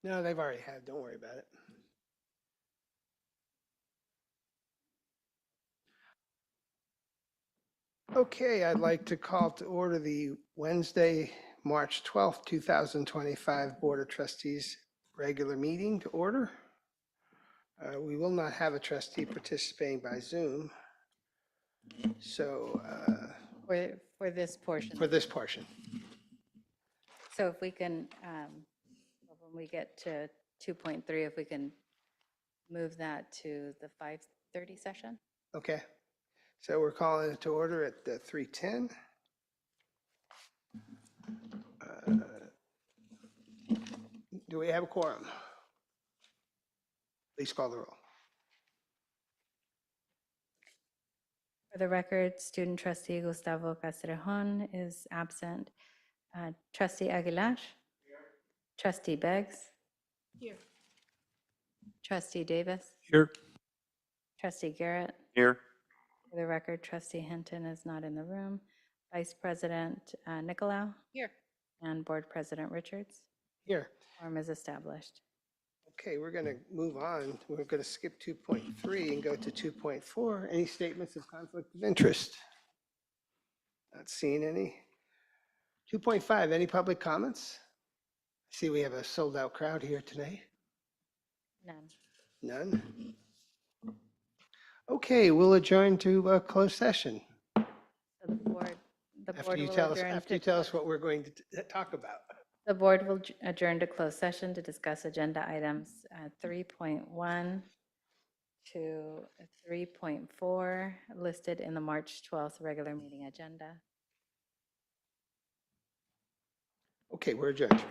No, they've already had. Don't worry about it. Okay, I'd like to call to order the Wednesday, March 12th, 2025 Board of Trustees regular meeting to order. We will not have a trustee participating by Zoom. So For this portion. for this portion, So if we can, when we get to 2.3, if we can move that to the 5:30 session? okay? So we're calling it to order at 3:10. Do we have a quorum? Please call the roll. For the record, student trustee Gustavo Castrejon is absent. Trustee Aguilar? Trustee Beggs? Here. Trustee Davis? Here. Trustee Garrett? Here. For the record, trustee Hinton is not in the room. Vice President Nicolau? Here. And Board President Richards? Here. Quorum is established. Okay, we're going to move on. We're going to skip 2.3 and go to 2.4. Any statements of conflict of interest? Not seeing any. 2.5, any public comments? I see we have a sold-out crowd here today. None. None? Okay, we'll adjourn to a closed session So the board after you will tell us, adjourn after you to tell us what we're going to talk about. The board will adjourn to closed session to discuss agenda items 3.1 to 3.4 listed in the March 12th regular meeting agenda. Okay, we're adjourned.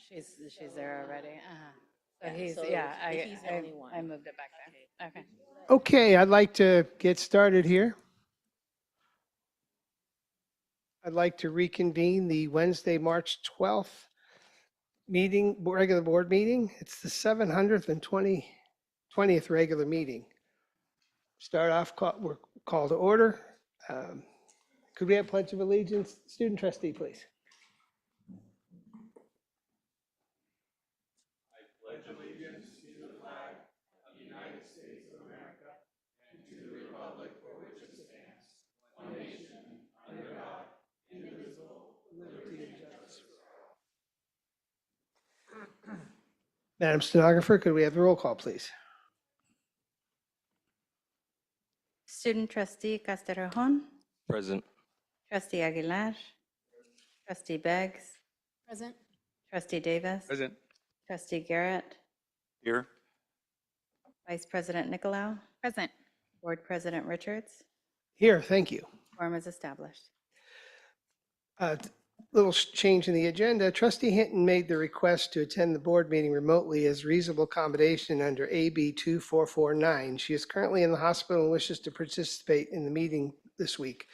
She's there already. So Yeah, he's, so yeah, he's the only one. I moved it back there. Okay. Okay, I'd like to get started here. I'd like to reconvene the Wednesday, March 12th meeting, regular board meeting. It's the 720th regular meeting. Start off, we're call to order. Um, Could we have pledge of allegiance? Student trustee, please. Madam Stenographer, could we have the roll call, please? Student trustee Casterjon, Present. trustee Aguilar, trustee Beggs, Present. trustee Davis, Present. trustee Garrett, Here. vice president Nicolau, Present. board president Richards. Here, thank you. Quorum is established. Little change in the agenda. Trustee Hinton made the request to attend the board meeting remotely as reasonable accommodation under AB 2449. She is currently in the hospital and wishes to participate in the meeting this week.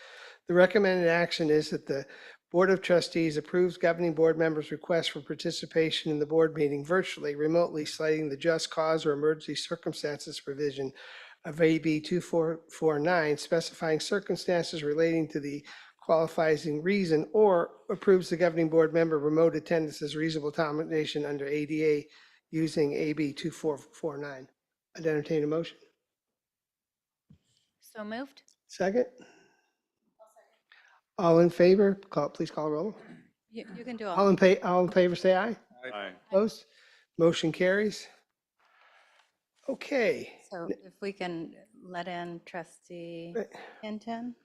The recommended action is that the Board of Trustees approves governing board members' request for participation in the board meeting virtually, remotely, citing the just cause or emergency circumstances provision of AB 2449, specifying circumstances relating to the qualifying reason, or approves the governing board member remote attendance as reasonable accommodation under ADA using AB 2449. I'd entertain a motion. So moved. Second? All in favor, please call roll. You can do All in favor, say aye. Aye. Opposed? Motion carries. Okay. So if we can let in trustee Right. Hinton.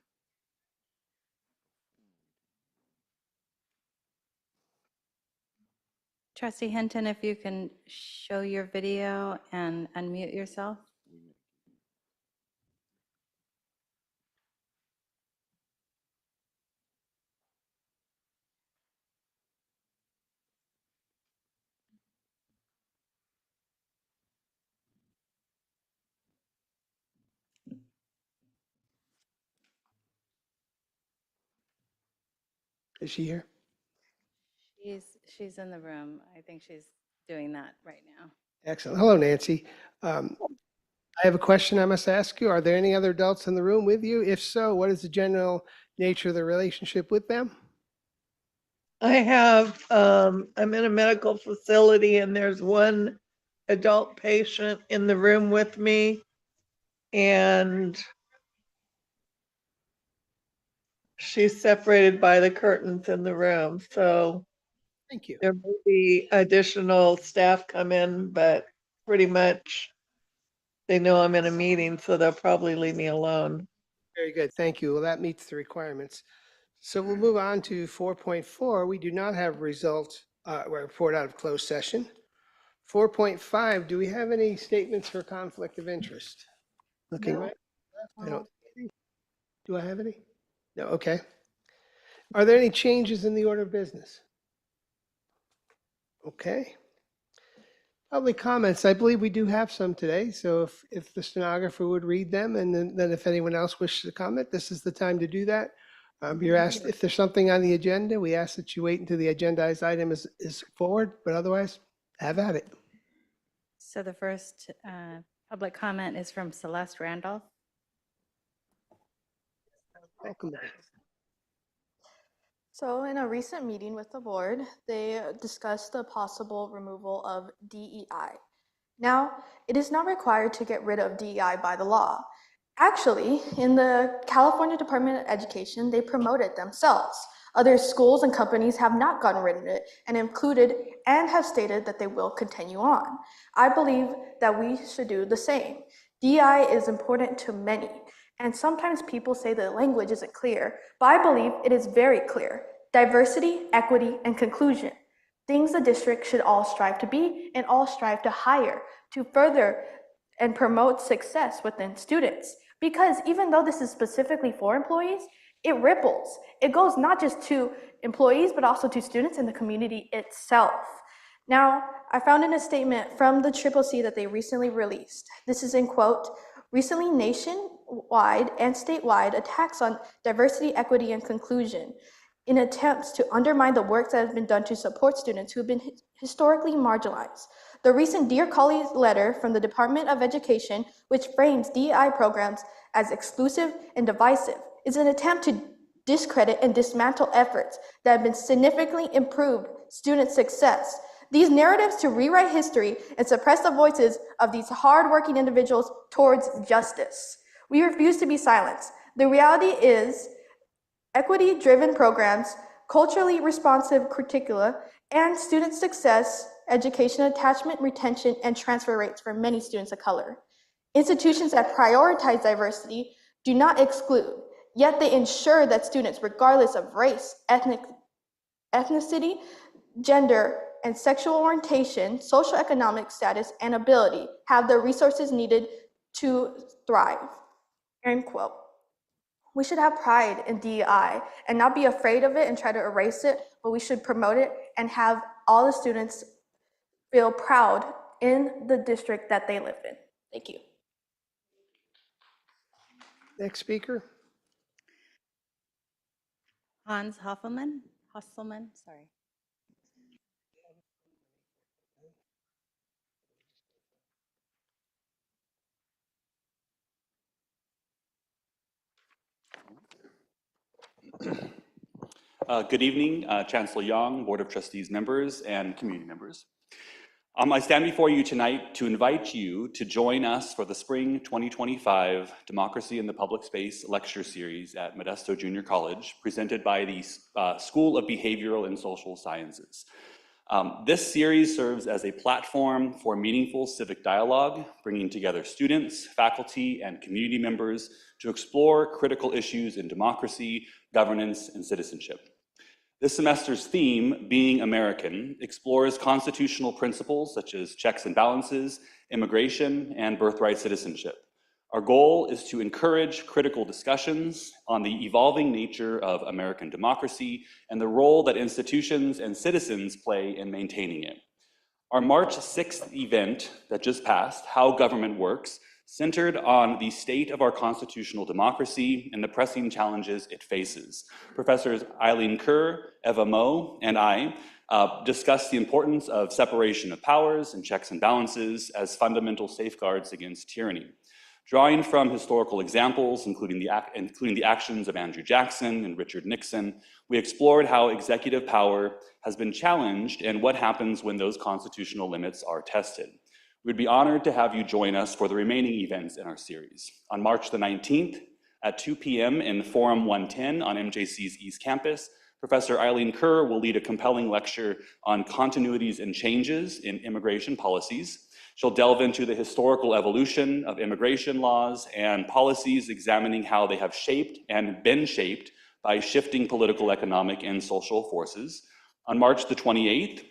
Trustee Hinton, if you can show your video and unmute yourself. Is she here? She's in the room. I think she's doing that right now. Excellent. Hello, Nancy. I have a question I must ask you. Are there any other adults in the room with you? If so, what is the general nature of the relationship with them? I have, I'm in a medical facility and there's one adult patient in the room with me. And she's separated by the curtains in the room, so Thank you. there may be additional staff come in, but pretty much they know I'm in a meeting, so they'll probably leave me alone. Very good. Thank you. Well, that meets the requirements. So we'll move on to 4.4. We do not have results, report out of closed session. 4.5, do we have any statements for conflict of interest? Looking No. right. I don't. Do I have any? No, okay. Are there any changes in the order of business? Okay. Public comments, I believe we do have some today, so if the stenographer would read them, and then if anyone else wishes to comment, this is the time to do that. You're asked if there's something on the agenda, we ask that you wait until the agendized item is forward, but otherwise, have at it. So the first public comment is from Celeste Randolph. Welcome back. So in a recent meeting with the board, they discussed the possible removal of DEI. Now, it is not required to get rid of DEI by the law. Actually, in the California Department of Education, they promote it themselves. Other schools and companies have not gotten rid of it and included and have stated that they will continue on. I believe that we should do the same. DEI is important to many. And sometimes people say the language isn't clear, but I believe it is very clear. Diversity, equity, and conclusion. Things the district should all strive to be and all strive to hire to further and promote success within students. Because even though this is specifically for employees, it ripples. It goes not just to employees, but also to students and the community itself. Now, I found in a statement from the CCC that they recently released. This is in quote, recently nationwide and statewide attacks on diversity, equity, and inclusion in attempts to undermine the work that has been done to support students who have been historically marginalized. The recent Dear Colleagues letter from the Department of Education, which frames DEI programs as exclusive and divisive, is an attempt to discredit and dismantle efforts that have been significantly improved student success. These narratives to rewrite history and suppress the voices of these hardworking individuals towards justice. We refuse to be silenced. The reality is equity-driven programs, culturally responsive curricula, and student success, education attachment, retention, and transfer rates for many students of color. Institutions that prioritize diversity do not exclude, yet they ensure that students, regardless of race, ethnicity, gender, and sexual orientation, socioeconomic status, and ability, have the resources needed to thrive. End quote. We should have pride in DEI and not be afraid of it and try to erase it, but we should promote it and have all the students feel proud in the district that they live in. Thank you. Next speaker. Hans Hasselman, sorry. Good evening, Chancellor Young, Board of Trustees members, and community members. I stand before you tonight to invite you to join us for the Spring 2025 Democracy in the Public Space Lecture Series at Modesto Junior College, presented by the School of Behavioral and Social Sciences. This series serves as a platform for meaningful civic dialogue, bringing together students, faculty, and community members to explore critical issues in democracy, governance, and citizenship. This semester's theme, Being American, explores constitutional principles such as checks and balances, immigration, and birthright citizenship. Our goal is to encourage critical discussions on the evolving nature of American democracy and the role that institutions and citizens play in maintaining it. Our March 6th event that just passed, How Government Works, centered on the state of our constitutional democracy and the pressing challenges it faces. Professors Eileen Kerr, Eva Moe, and I discussed the importance of separation of powers and checks and balances as fundamental safeguards against tyranny. Drawing from historical examples, including the actions of Andrew Jackson and Richard Nixon, we explored how executive power has been challenged and what happens when those constitutional limits are tested. We'd be honored to have you join us for the remaining events in our series. On March the 19th at 2 p.m. in Forum 110 on MJC's East Campus, Professor Eileen Kerr will lead a compelling lecture on continuities and changes in immigration policies. She'll delve into the historical evolution of immigration laws and policies, examining how they have shaped and been shaped by shifting political, economic, and social forces. On March the 28th,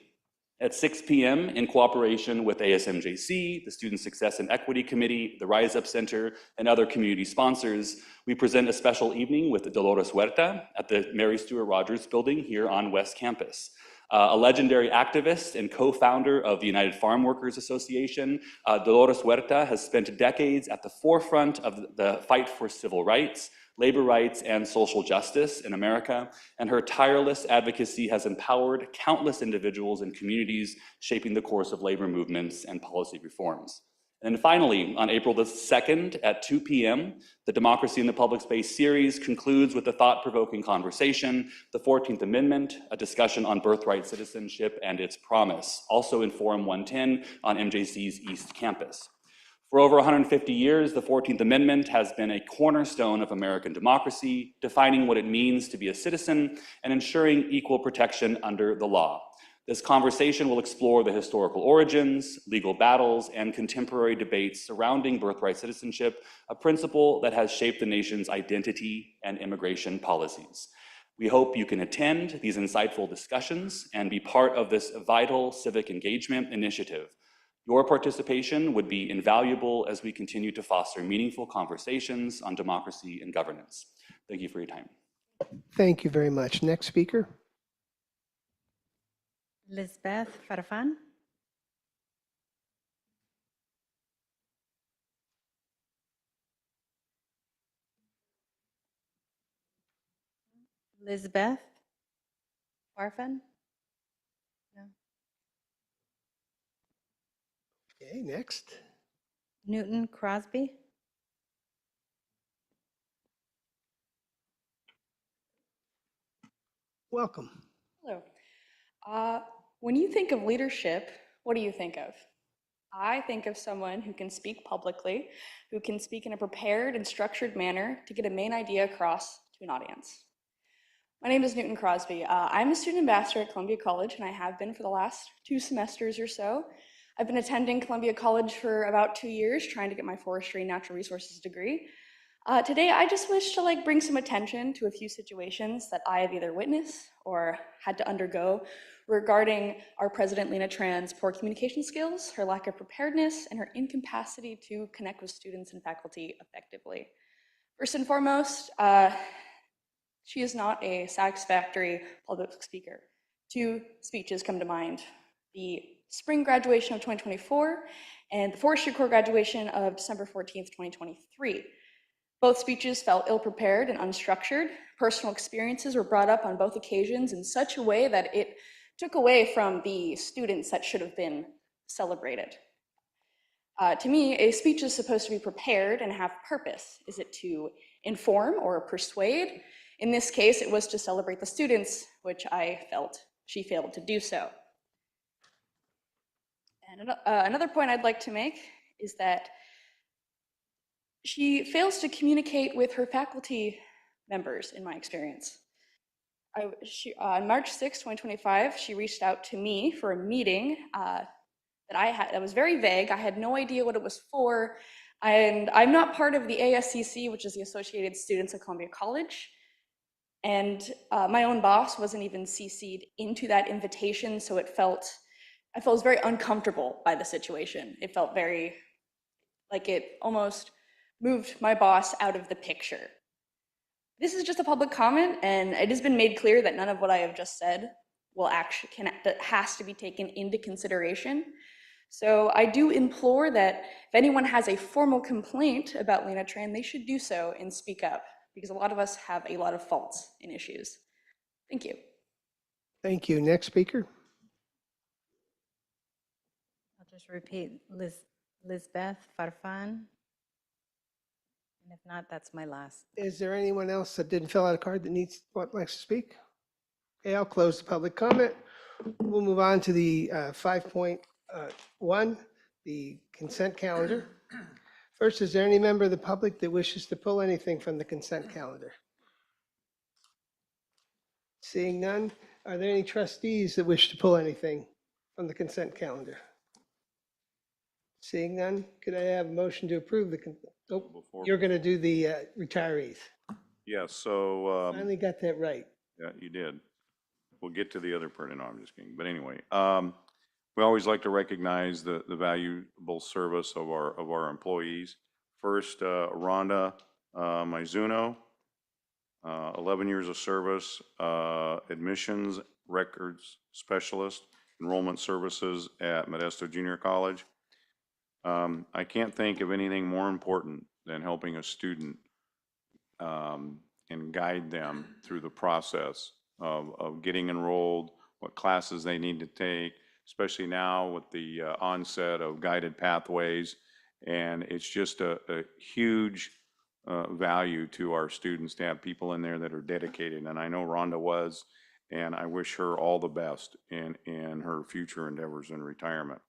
at 6 p.m., in cooperation with ASMJC, the Student Success and Equity Committee, the Rise Up Center, and other community sponsors, we present a special evening with Dolores Huerta at the Mary Stuart Rogers Building here on West Campus. A legendary activist and co-founder of the United Farm Workers Association, Dolores Huerta has spent decades at the forefront of the fight for civil rights, labor rights, and social justice in America, and her tireless advocacy has empowered countless individuals and communities, shaping the course of labor movements and policy reforms. And finally, on April the 2nd at 2 p.m., the Democracy in the Public Space series concludes with a thought-provoking conversation, the 14th Amendment, a discussion on birthright citizenship and its promise, also in Forum 110 on MJC's East Campus. For over 150 years, the 14th Amendment has been a cornerstone of American democracy, defining what it means to be a citizen and ensuring equal protection under the law. This conversation will explore the historical origins, legal battles, and contemporary debates surrounding birthright citizenship, a principle that has shaped the nation's identity and immigration policies. We hope you can attend these insightful discussions and be part of this vital civic engagement initiative. Your participation would be invaluable as we continue to foster meaningful conversations on democracy and governance. Thank you for your time. Thank you very much. Next speaker. Lisbeth Farfan. Lizbeth Farfan? No. Okay, next. Newton Crosby? Welcome. Hello. When you think of leadership, what do you think of? I think of someone who can speak publicly, who can speak in a prepared and structured manner to get a main idea across to an audience. My name is Newton Crosby. I'm a student ambassador at Columbia College, and I have been for the last 2 semesters or so. I've been attending Columbia College for about 2 years, trying to get my forestry and natural resources degree. Today, I just wish to bring some attention to a few situations that I have either witnessed or had to undergo regarding our President Lena Tran's poor communication skills, her lack of preparedness, and her incapacity to connect with students and faculty effectively. First and foremost, she is not a satisfactory public speaker. 2 speeches come to mind: the spring graduation of 2024 and the Forestry Corps graduation of December 14th, 2023. Both speeches felt ill-prepared and unstructured. Personal experiences were brought up on both occasions in such a way that it took away from the students that should have been celebrated. To me, a speech is supposed to be prepared and have purpose. Is it to inform or persuade? In this case, it was to celebrate the students, which I felt she failed to do so. And another point I'd like to make is that she fails to communicate with her faculty members, in my experience. On March 6, 2025, she reached out to me for a meeting that was very vague. I had no idea what it was for, and I'm not part of the ASCC, which is the Associated Students of Columbia College, and my own boss wasn't even CC'd into that invitation, so I felt very uncomfortable by the situation. It felt very like it almost moved my boss out of the picture. This is just a public comment, and it has been made clear that none of what I have just said has to be taken into consideration. So I do implore that if anyone has a formal complaint about Lena Tran, they should do so and speak up, because a lot of us have a lot of faults and issues. Thank you. Thank you. Next speaker. I'll just repeat, Lizbeth Farfan. And if not, that's my last. Is there anyone else that didn't fill out a card that likes to speak? Okay, I'll close the public comment. We'll move on to the 5.1, the consent calendar. First, is there any member of the public that wishes to pull anything from the consent calendar? Seeing none, are there any trustees that wish to pull anything from the consent calendar? Seeing none, could I have a motion to approve you're going to do the retirees? Yes, so, Finally got that right. yeah, you did. We'll get to the other part, no, I'm just kidding. But anyway, we always like to recognize the valuable service of our employees. First, Rhonda Mizuno, 11 years of service, admissions records specialist, enrollment services at Modesto Junior College. I can't think of anything more important than helping a student and guide them through the process of getting enrolled, what classes they need to take, especially now with the onset of guided pathways. And it's just a huge value to our students to have people in there that are dedicated. And I know Rhonda was, and I wish her all the best in her future endeavors in retirement.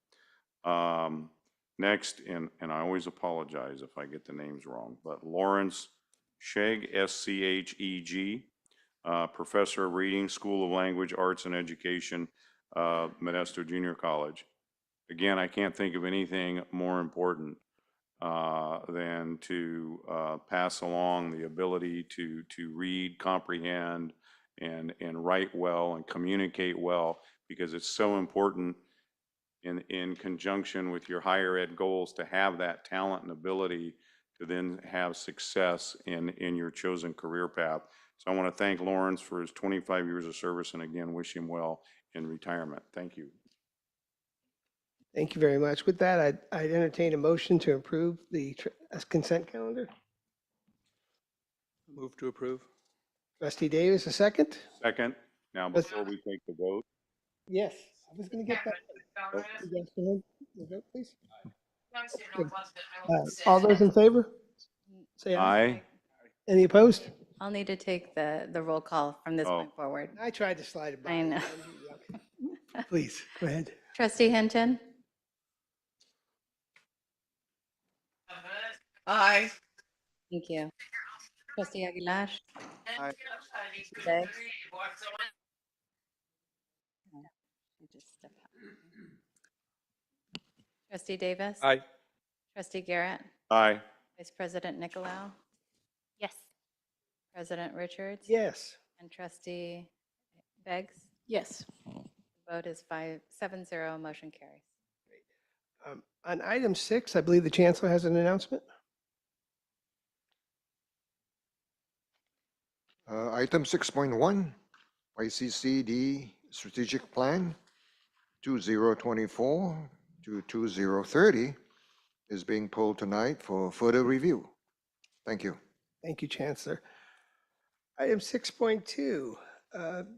Next, and I always apologize if I get the names wrong, but Lawrence Scheg, S-C-H-E-G, Professor of Reading, School of Language, Arts and Education, Modesto Junior College. Again, I can't think of anything more important than to pass along the ability to read, comprehend, and write well and communicate well, because it's so important in conjunction with your higher ed goals to have that talent and ability to then have success in your chosen career path. So I want to thank Lawrence for his 25 years of service, and again, wish him well in retirement. Thank you. Thank you very much. With that, I'd entertain a motion to approve the consent calendar. Move to approve. Trustee Davis, a second? Second. Now, before we take the vote, Yes, I was going to get that. oh, You guys can have the vote, please. All those in favor? Say aye. aye. Any opposed? I'll need to take the roll call from this Oh. point forward. I tried to slide it by. I know. Please, go ahead. Trustee Hinton? Aye. Thank you. Trustee Aguilar? Aye. Beggs? Oh, she just stepped out. Trustee Davis? Aye. Trustee Garrett? Aye. Vice President Nicolau? Yes. President Richards? Yes. And Trustee Beggs? Yes. Vote is 7-0, motion carries. On item 6, I believe the Chancellor has an announcement. Item 6.1, YCCD Strategic Plan 2024 to 2030 is being pulled tonight for further review. Thank you. Thank you, Chancellor. Item 6.2,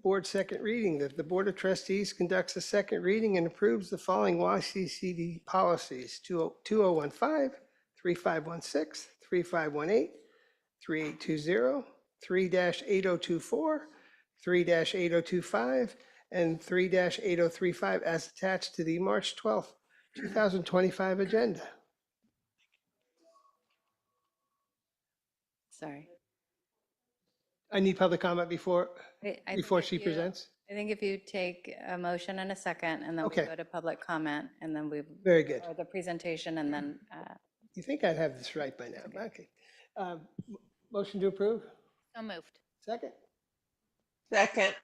Board second reading, that the Board of Trustees conducts a second reading and approves the following YCCD policies: 2015, 3516, 3518, 3820, 3-8024, 3-8025, and 3-8035 as attached to the March 12th, 2025 agenda. Sorry. I need public comment before I think if she you- presents. I think if you take a motion and a second, and then we Okay. go to public comment, and then we, Very good. or the presentation, and then, You think I'd have this right by now? Okay. Motion to approve? So moved. Second? Second.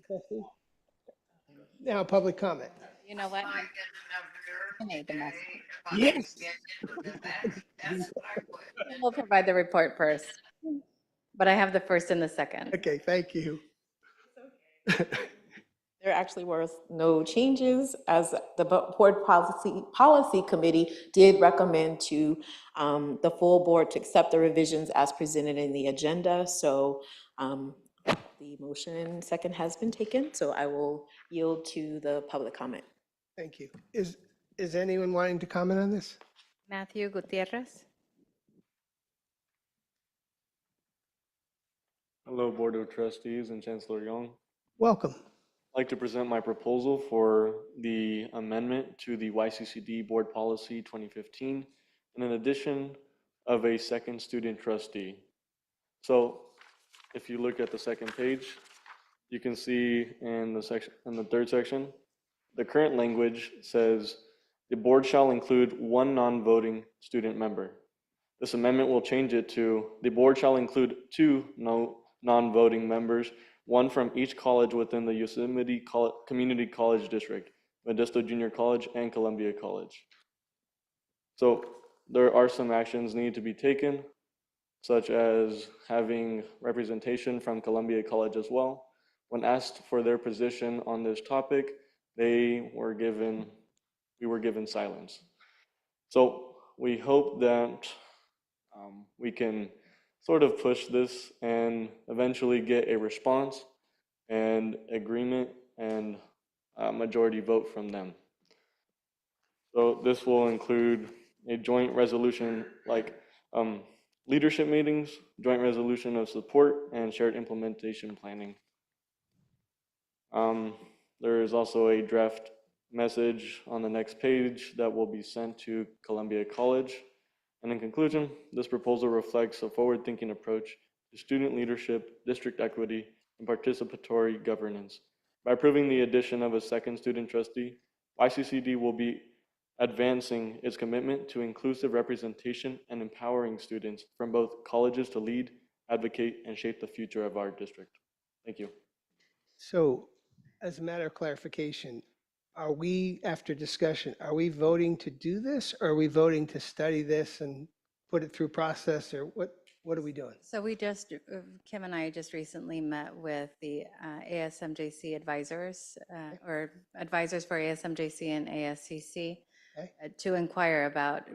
Trustee? Now, public comment. you know what? I made the mess. Yes. We'll provide the report first. But I have the first and the second. Okay, thank you. There actually were no changes, as the board policy committee did recommend to the full board to accept the revisions as presented in the agenda. So the motion and second has been taken, so I will yield to the public comment. Thank you. Is anyone wanting to comment on this? Matthew Gutierrez? Hello, Board of Trustees and Chancellor Young. Welcome. I'd like to present my proposal for the amendment to the YCCD Board Policy 2015, and an addition of a second student trustee. So if you look at the second page, you can see in the third section, the current language says, the board shall include one non-voting student member. This amendment will change it to, the board shall include two non-voting members, one from each college within the Yosemite Community College District, Modesto Junior College, and Columbia College. So there are some actions need to be taken, such as having representation from Columbia College as well. When asked for their position on this topic, we were given silence. So we hope that we can sort of push this and eventually get a response and agreement and a majority vote from them. So this will include a joint resolution like leadership meetings, joint resolution of support, and shared implementation planning. There is also a draft message on the next page that will be sent to Columbia College. And in conclusion, this proposal reflects a forward-thinking approach to student leadership, district equity, and participatory governance. By approving the addition of a second student trustee, YCCD will be advancing its commitment to inclusive representation and empowering students from both colleges to lead, advocate, and shape the future of our district. Thank you. So as a matter of clarification, are we, after discussion, are we voting to do this, or are we voting to study this and put it through process, or what are we doing? So we just, Kim and I just recently met with the ASMJC advisors, or advisors for ASMJC and ASCC, Okay. to inquire about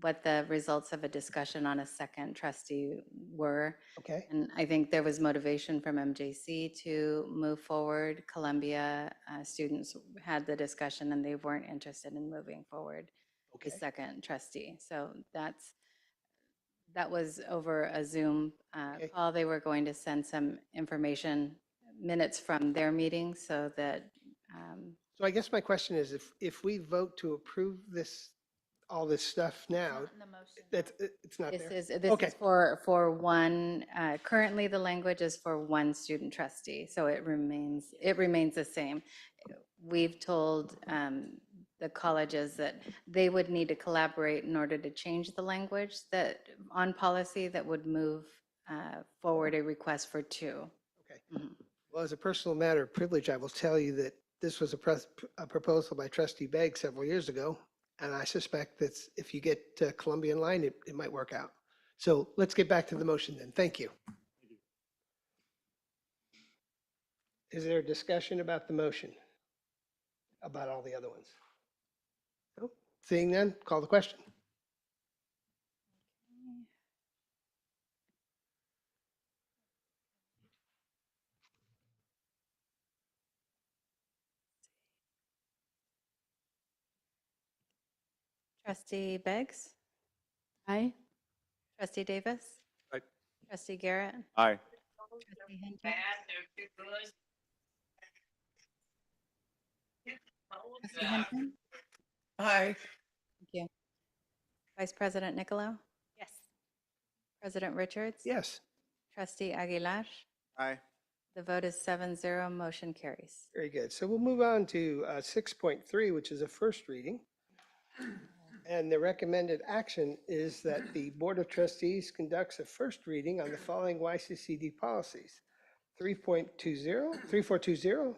what the results of a discussion on a second trustee were. Okay, And I think there was motivation from MJC to move forward. Columbia students had the discussion and they weren't interested in moving forward okay. a second trustee. So that was over a Zoom Okay. call. They were going to send some information, minutes from their meeting so that, So I guess my question is, if we vote to approve this, all this stuff now, it's not there? this Okay. is for one, currently the language is for one student trustee, so it remains the same. We've told the colleges that they would need to collaborate in order to change the language that, on policy, that would move forward a request for two. Okay. Mhm. Well, as a personal matter of privilege, I will tell you that this was a proposal by Trustee Begg several years ago, and I suspect that if you get Columbia in line, it might work out. So let's get back to the motion then. Thank you. Is there a discussion about the motion? About all the other ones? No? Seeing none, call the question. Trustee Beggs? Aye. Trustee Davis? Aye. Trustee Garrett? Aye. Trustee Hinton? Trustee Hinton? Aye. Thank you. Vice President Nicolau? Yes. President Richards? Yes, Trustee Aguilar? Aye. The vote is 7-0, motion carries. very good. So we'll move on to 6.3, which is a first reading. And the recommended action is that the Board of Trustees conducts a first reading on the following YCCD policies: 3.20, 3420,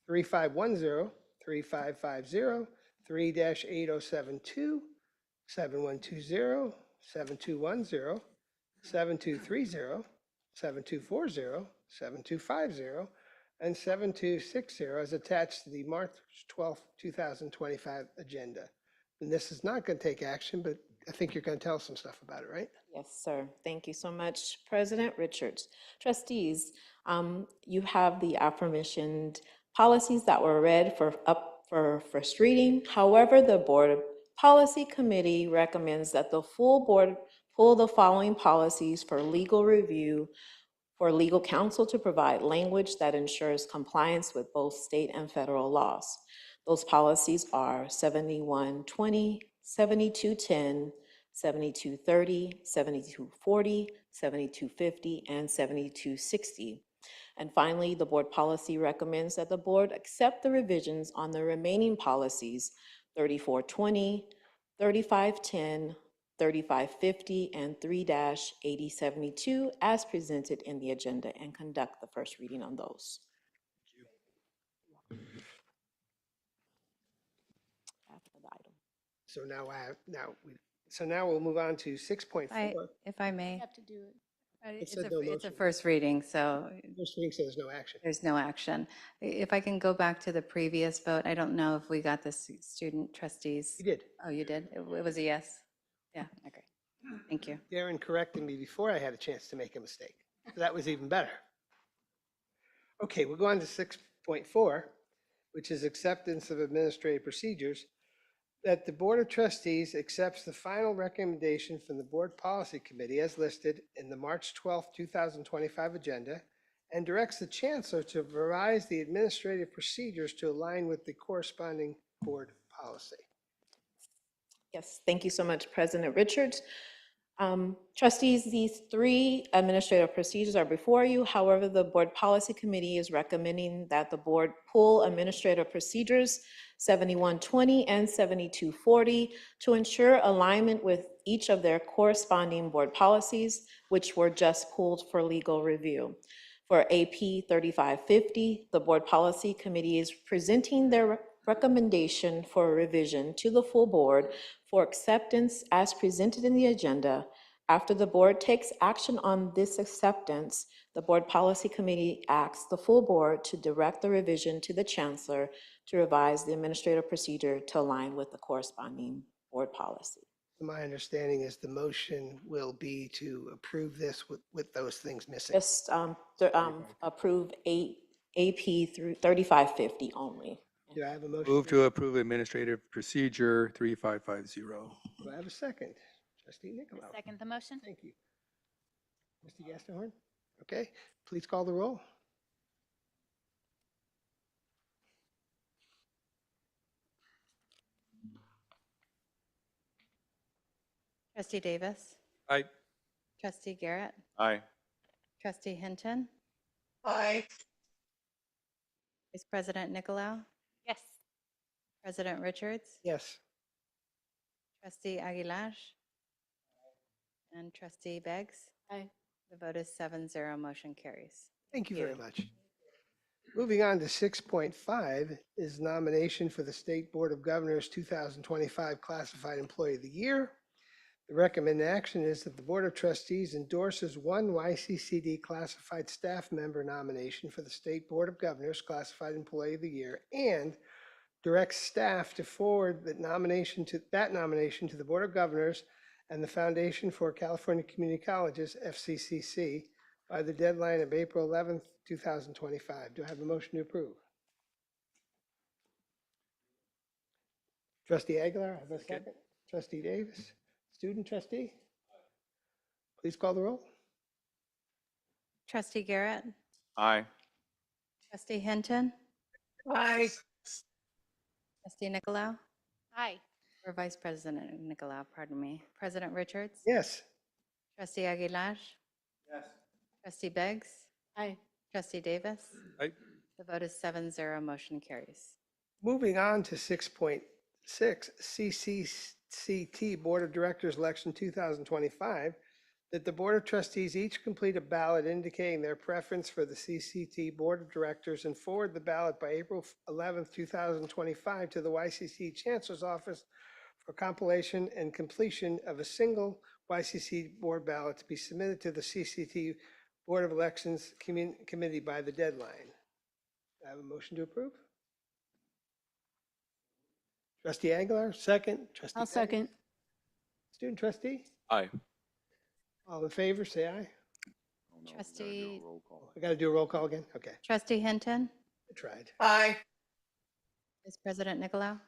3510, 3550, 3-8072, 7120, 7210, 7230, 7240, 7250, and 7260 as attached to the March 12th, 2025 agenda. And this is not going to take action, but I think you're going to tell us some stuff about it, right? Yes, sir. Thank you so much, President Richards. Trustees, you have the aforementioned policies that were read up for first reading. However, the Board Policy Committee recommends that the full board pull the following policies for legal review for legal counsel to provide language that ensures compliance with both state and federal laws. Those policies are 7120, 7210, 7230, 7240, 7250, and 7260. And finally, the board policy recommends that the board accept the revisions on the remaining policies 3420, 3510, 3550, and 3-8072 as presented in the agenda and conduct the first reading on those. After the item. So now we'll move on to 6.4. If I may, have to do it. it's said no it's a motion. first reading, so First reading says no action. there's no action. If I can go back to the previous vote, I don't know if we got the student trustees. You did. Oh, you did? It was a yes? Yeah, okay. Thank you. Darren corrected me before I had a chance to make a mistake. So that was even better. Okay, we'll go on to 6.4, which is acceptance of administrative procedures. That the Board of Trustees accepts the final recommendation from the Board Policy Committee as listed in the March 12th, 2025 agenda and directs the Chancellor to revise the administrative procedures to align with the corresponding board policy. Yes, thank you so much, President Richards. Trustees, these three administrative procedures are before you. However, the Board Policy Committee is recommending that the board pull administrative procedures 7120 and 7240 to ensure alignment with each of their corresponding board policies, which were just pulled for legal review. For AP 3550, the Board Policy Committee is presenting their recommendation for revision to the full board for acceptance as presented in the agenda. After the board takes action on this acceptance, the Board Policy Committee asks the full board to direct the revision to the Chancellor to revise the administrative procedure to align with the corresponding board policy. My understanding is the motion will be to approve this with those things missing. Just approve AP through 3550 only. Do I have a motion? Move to approve Administrative Procedure 3550. Do I have a second? Trustee Nicolau. Second the motion? Thank you. Trustee Gaston? Okay, please call the roll. Trustee Davis? Aye. Trustee Garrett? Aye. Trustee Hinton? Aye. Vice President Nicolau? Yes. President Richards? Yes. Trustee Aguilar? And Trustee Beggs? Aye. The vote is 7-0, motion carries. Thank you very much. Moving on to 6.5 is nomination for the State Board of Governors 2025 Classified Employee of the Year. The recommended action is that the Board of Trustees endorses one YCCD classified staff member nomination for the State Board of Governors Classified Employee of the Year and directs staff to forward that nomination to the Board of Governors and the Foundation for California Community Colleges, FCCC, by the deadline of April 11th, 2025. Do I have a motion to approve? Trustee Aguilar, I have a second. Trustee Davis, student trustee? Please call the roll. Trustee Garrett? Aye. Trustee Hinton? Aye. Trustee Nicolau? Aye. Or Vice President Nicolau, pardon me. President Richards? Yes. Trustee Aguilar? Yes. Trustee Beggs? Aye. Trustee Davis? Aye. The vote is 7-0, motion carries. Moving on to 6.6, CCCT Board of Directors Election 2025, that the Board of Trustees each complete a ballot indicating their preference for the CCT Board of Directors and forward the ballot by April 11th, 2025 to the YCC Chancellor's Office for compilation and completion of a single YCC board ballot to be submitted to the CCT Board of Elections Committee by the deadline. Do I have a motion to approve? Trustee Aguilar, second. Trustee I'll Beggs? second. Student trustee? Aye. All in favor, say aye. Oh, no, we gotta do a Trustee- roll call. I got to do a roll call again? Okay, Trustee Hinton? I tried. Aye. Vice President Nicolau?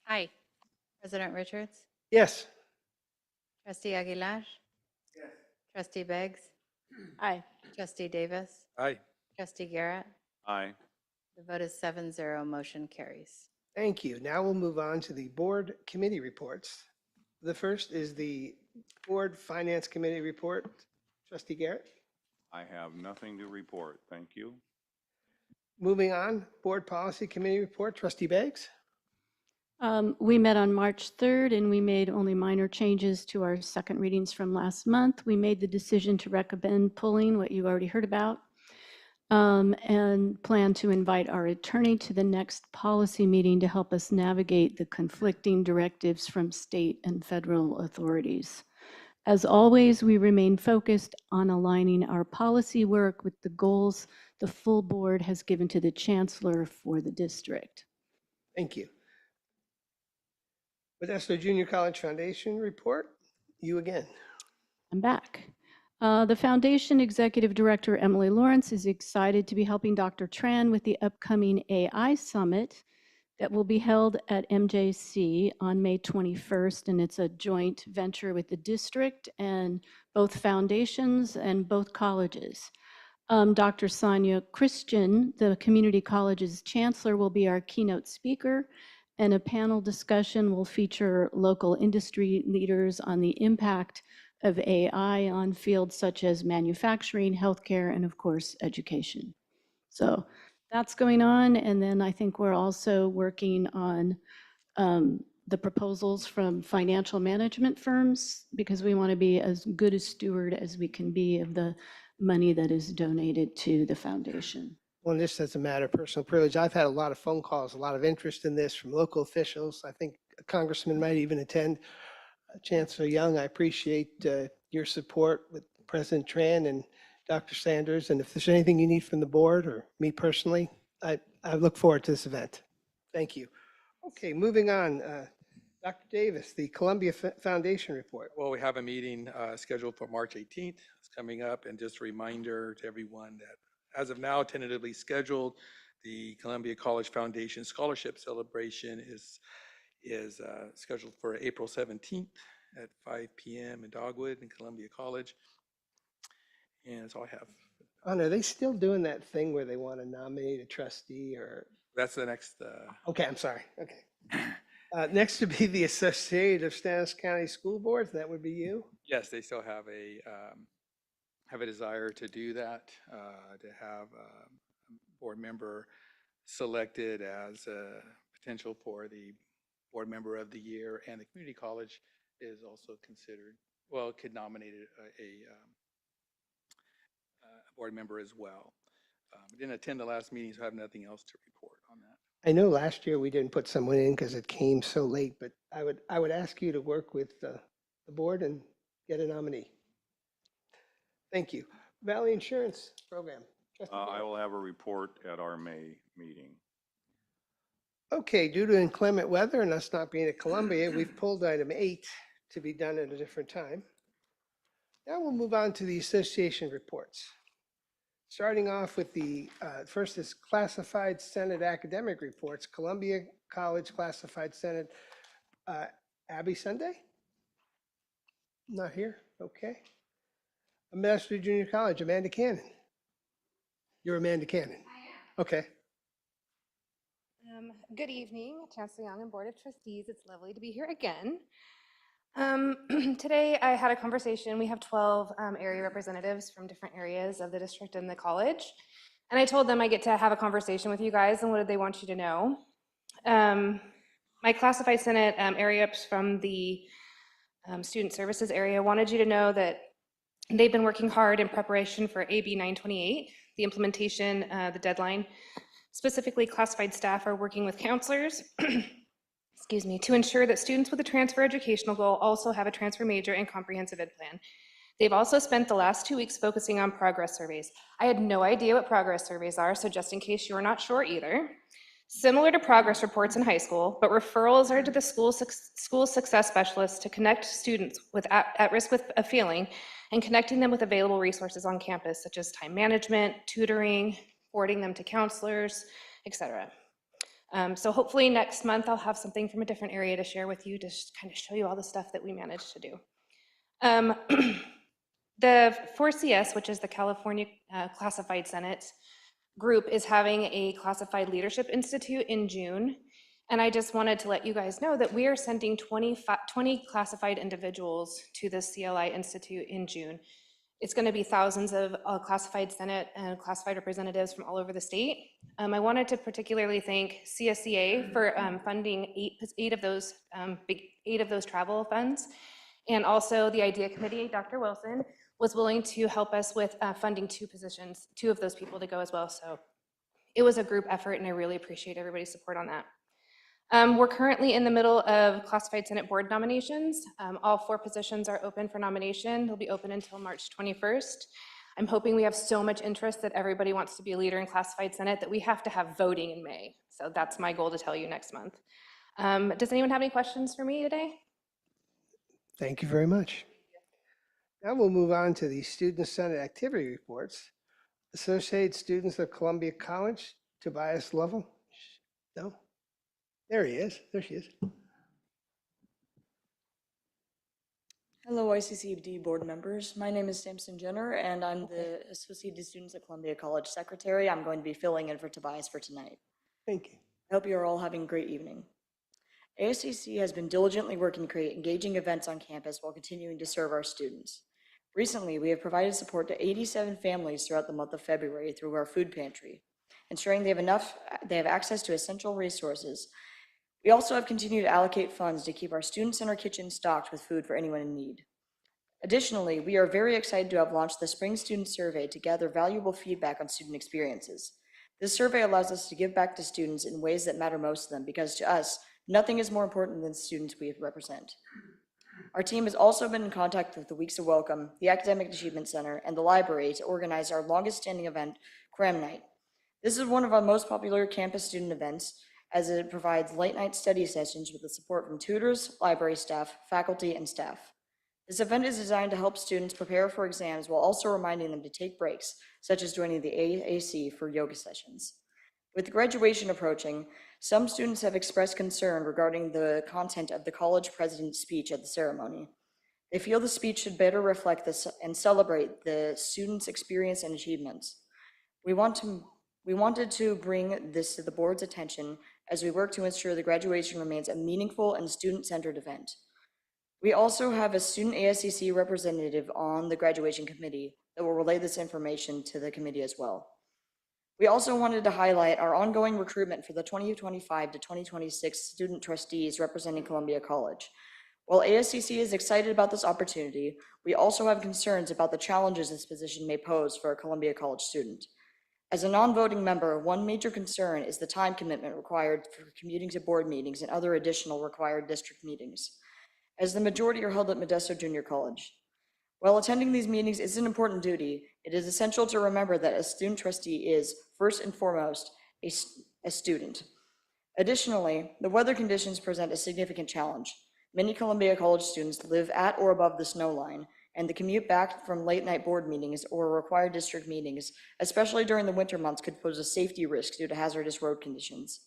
Aye. President Richards? Yes. Trustee Aguilar? Yes. Trustee Beggs? Aye. Trustee Davis? Aye. Trustee Garrett? Aye. The vote is 7-0, motion carries. Thank you. Now we'll move on to the board committee reports. The first is the Board Finance Committee report. Trustee Garrett? I have nothing to report. Thank you. Moving on, Board Policy Committee report. Trustee Beggs? We met on March 3rd and we made only minor changes to our second readings from last month. We made the decision to recommend pulling what you already heard about and plan to invite our attorney to the next policy meeting to help us navigate the conflicting directives from state and federal authorities. As always, we remain focused on aligning our policy work with the goals the full board has given to the chancellor for the district. Thank you. Modesto Junior College Foundation report. You again. I'm back. The foundation executive director, Emily Lawrence, is excited to be helping Dr. Tran with the upcoming AI Summit that will be held at MJC on May 21st. And it's a joint venture with the district and both foundations and both colleges. Dr. Sonia Christian, the community college's chancellor, will be our keynote speaker. And a panel discussion will feature local industry leaders on the impact of AI on fields such as manufacturing, healthcare, and of course, education. So that's going on. And then I think we're also working on the proposals from financial management firms because we want to be as good a steward as we can be of the money that is donated to the foundation. Well, just as a matter of personal privilege, I've had a lot of phone calls, a lot of interest in this from local officials. I think a congressman might even attend. Chancellor Young, I appreciate your support with President Tran and Dr. Sanders. And if there's anything you need from the board or me personally, I look forward to this event. Thank you. Okay, moving on. Dr. Davis, the Columbia Foundation report. Well, we have a meeting scheduled for March 18th. It's coming up, and just a reminder to everyone that as of now, tentatively scheduled, the Columbia College Foundation Scholarship Celebration is scheduled for April 17th at 5 p.m. in Dogwood in Columbia College. And that's all I have. Oh, no, are they still doing that thing where they want to nominate a trustee or? That's the next, Okay, I'm sorry. Okay. Next would be the Associated of Stennis County School Boards. That would be you. yes, they still have a desire to do that, to have a board member selected as a potential for the board member of the year, and the community college is also considered, well, could nominate a board member as well. Didn't attend the last meeting, so I have nothing else to report on that. I know last year we didn't put someone in because it came so late, but I would ask you to work with the board and get a nominee. Thank you. Valley Insurance Program. Trustee I Garrett. will have a report at our May meeting. Okay, due to inclement weather and us not being at Columbia, we've pulled item 8 to be done at a different time. Now we'll move on to the association reports. Starting off with the, first is Classified Senate Academic Reports, Columbia College Classified Senate, Abby Sunday? Not here, okay. Ambassador Junior College, Amanda Cannon. You're Amanda Cannon? I am. Okay. Good evening, Chancellor Young and Board of Trustees. It's lovely to be here again. Today I had a conversation. We have 12 area representatives from different areas of the district and the college. And I told them I get to have a conversation with you guys, and what did they want you to know? My classified Senate area reps from the student services area wanted you to know that they've been working hard in preparation for AB 928, the implementation, the deadline. Specifically, classified staff are working with counselors excuse me, to ensure that students with a transfer educational goal also have a transfer major and comprehensive ed plan. They've also spent the last 2 weeks focusing on progress surveys. I had no idea what progress surveys are, so just in case you're not sure either. Similar to progress reports in high school, but referrals are to the school success specialists to connect students with at risk with a failing and connecting them with available resources on campus, such as time management, tutoring, forwarding them to counselors, etc. So hopefully next month I'll have something from a different area to share with you to kind of show you all the stuff that we managed to do. The 4CS, which is the California Classified Senate group, is having a Classified Leadership Institute in June. And I just wanted to let you guys know that we are sending 20 classified individuals to the CLI Institute in June. It's going to be thousands of classified Senate and classified representatives from all over the state. I wanted to particularly thank CSCA for funding eight of those travel funds. And also the IDEA Committee, Dr. Wilson, was willing to help us with funding 2 positions, 2 of those people to go as well. So it was a group effort, and I really appreciate everybody's support on that. We're currently in the middle of classified Senate board nominations. All 4 positions are open for nomination. They'll be open until March 21st. I'm hoping we have so much interest that everybody wants to be a leader in classified Senate that we have to have voting in May. So that's my goal to tell you next month. Does anyone have any questions for me today? Thank you very much. Now we'll move on to the Student Senate activity reports. Associated Students of Columbia College, Tobias Lovell. No? There he is. There she is. Hello, ICCD board members. My name is Samson Jenner, and I'm the Associated Students at Columbia College Secretary. I'm going to be filling in for Tobias for tonight. Thank you. I hope you are all having a great evening. ASCC has been diligently working to create engaging events on campus while continuing to serve our students. Recently, we have provided support to 87 families throughout the month of February through our food pantry, ensuring they have access to essential resources. We also have continued to allocate funds to keep our student center kitchen stocked with food for anyone in need. Additionally, we are very excited to have launched the Spring Student Survey to gather valuable feedback on student experiences. This survey allows us to give back to students in ways that matter most to them, because to us, nothing is more important than the students we represent. Our team has also been in contact with the Weeks of Welcome, the Academic Achievement Center, and the library to organize our longest standing event, Cram Night. This is one of our most popular campus student events, as it provides late-night study sessions with the support from tutors, library staff, faculty, and staff. This event is designed to help students prepare for exams while also reminding them to take breaks, such as joining the AAC for yoga sessions. With graduation approaching, some students have expressed concern regarding the content of the college president's speech at the ceremony. They feel the speech should better reflect this and celebrate the students' experience and achievements. We wanted to bring this to the board's attention as we work to ensure the graduation remains a meaningful and student-centered event. We also have a student ASCC representative on the graduation committee that will relay this information to the committee as well. We also wanted to highlight our ongoing recruitment for the 2025 to 2026 student trustees representing Columbia College. While ASCC is excited about this opportunity, we also have concerns about the challenges this position may pose for a Columbia College student. As a non-voting member, one major concern is the time commitment required for commuting to board meetings and other additional required district meetings, as the majority are held at Modesto Junior College. While attending these meetings is an important duty, it is essential to remember that a student trustee is, first and foremost, a student. Additionally, the weather conditions present a significant challenge. Many Columbia College students live at or above the snow line, and the commute back from late-night board meetings or required district meetings, especially during the winter months, could pose a safety risk due to hazardous road conditions.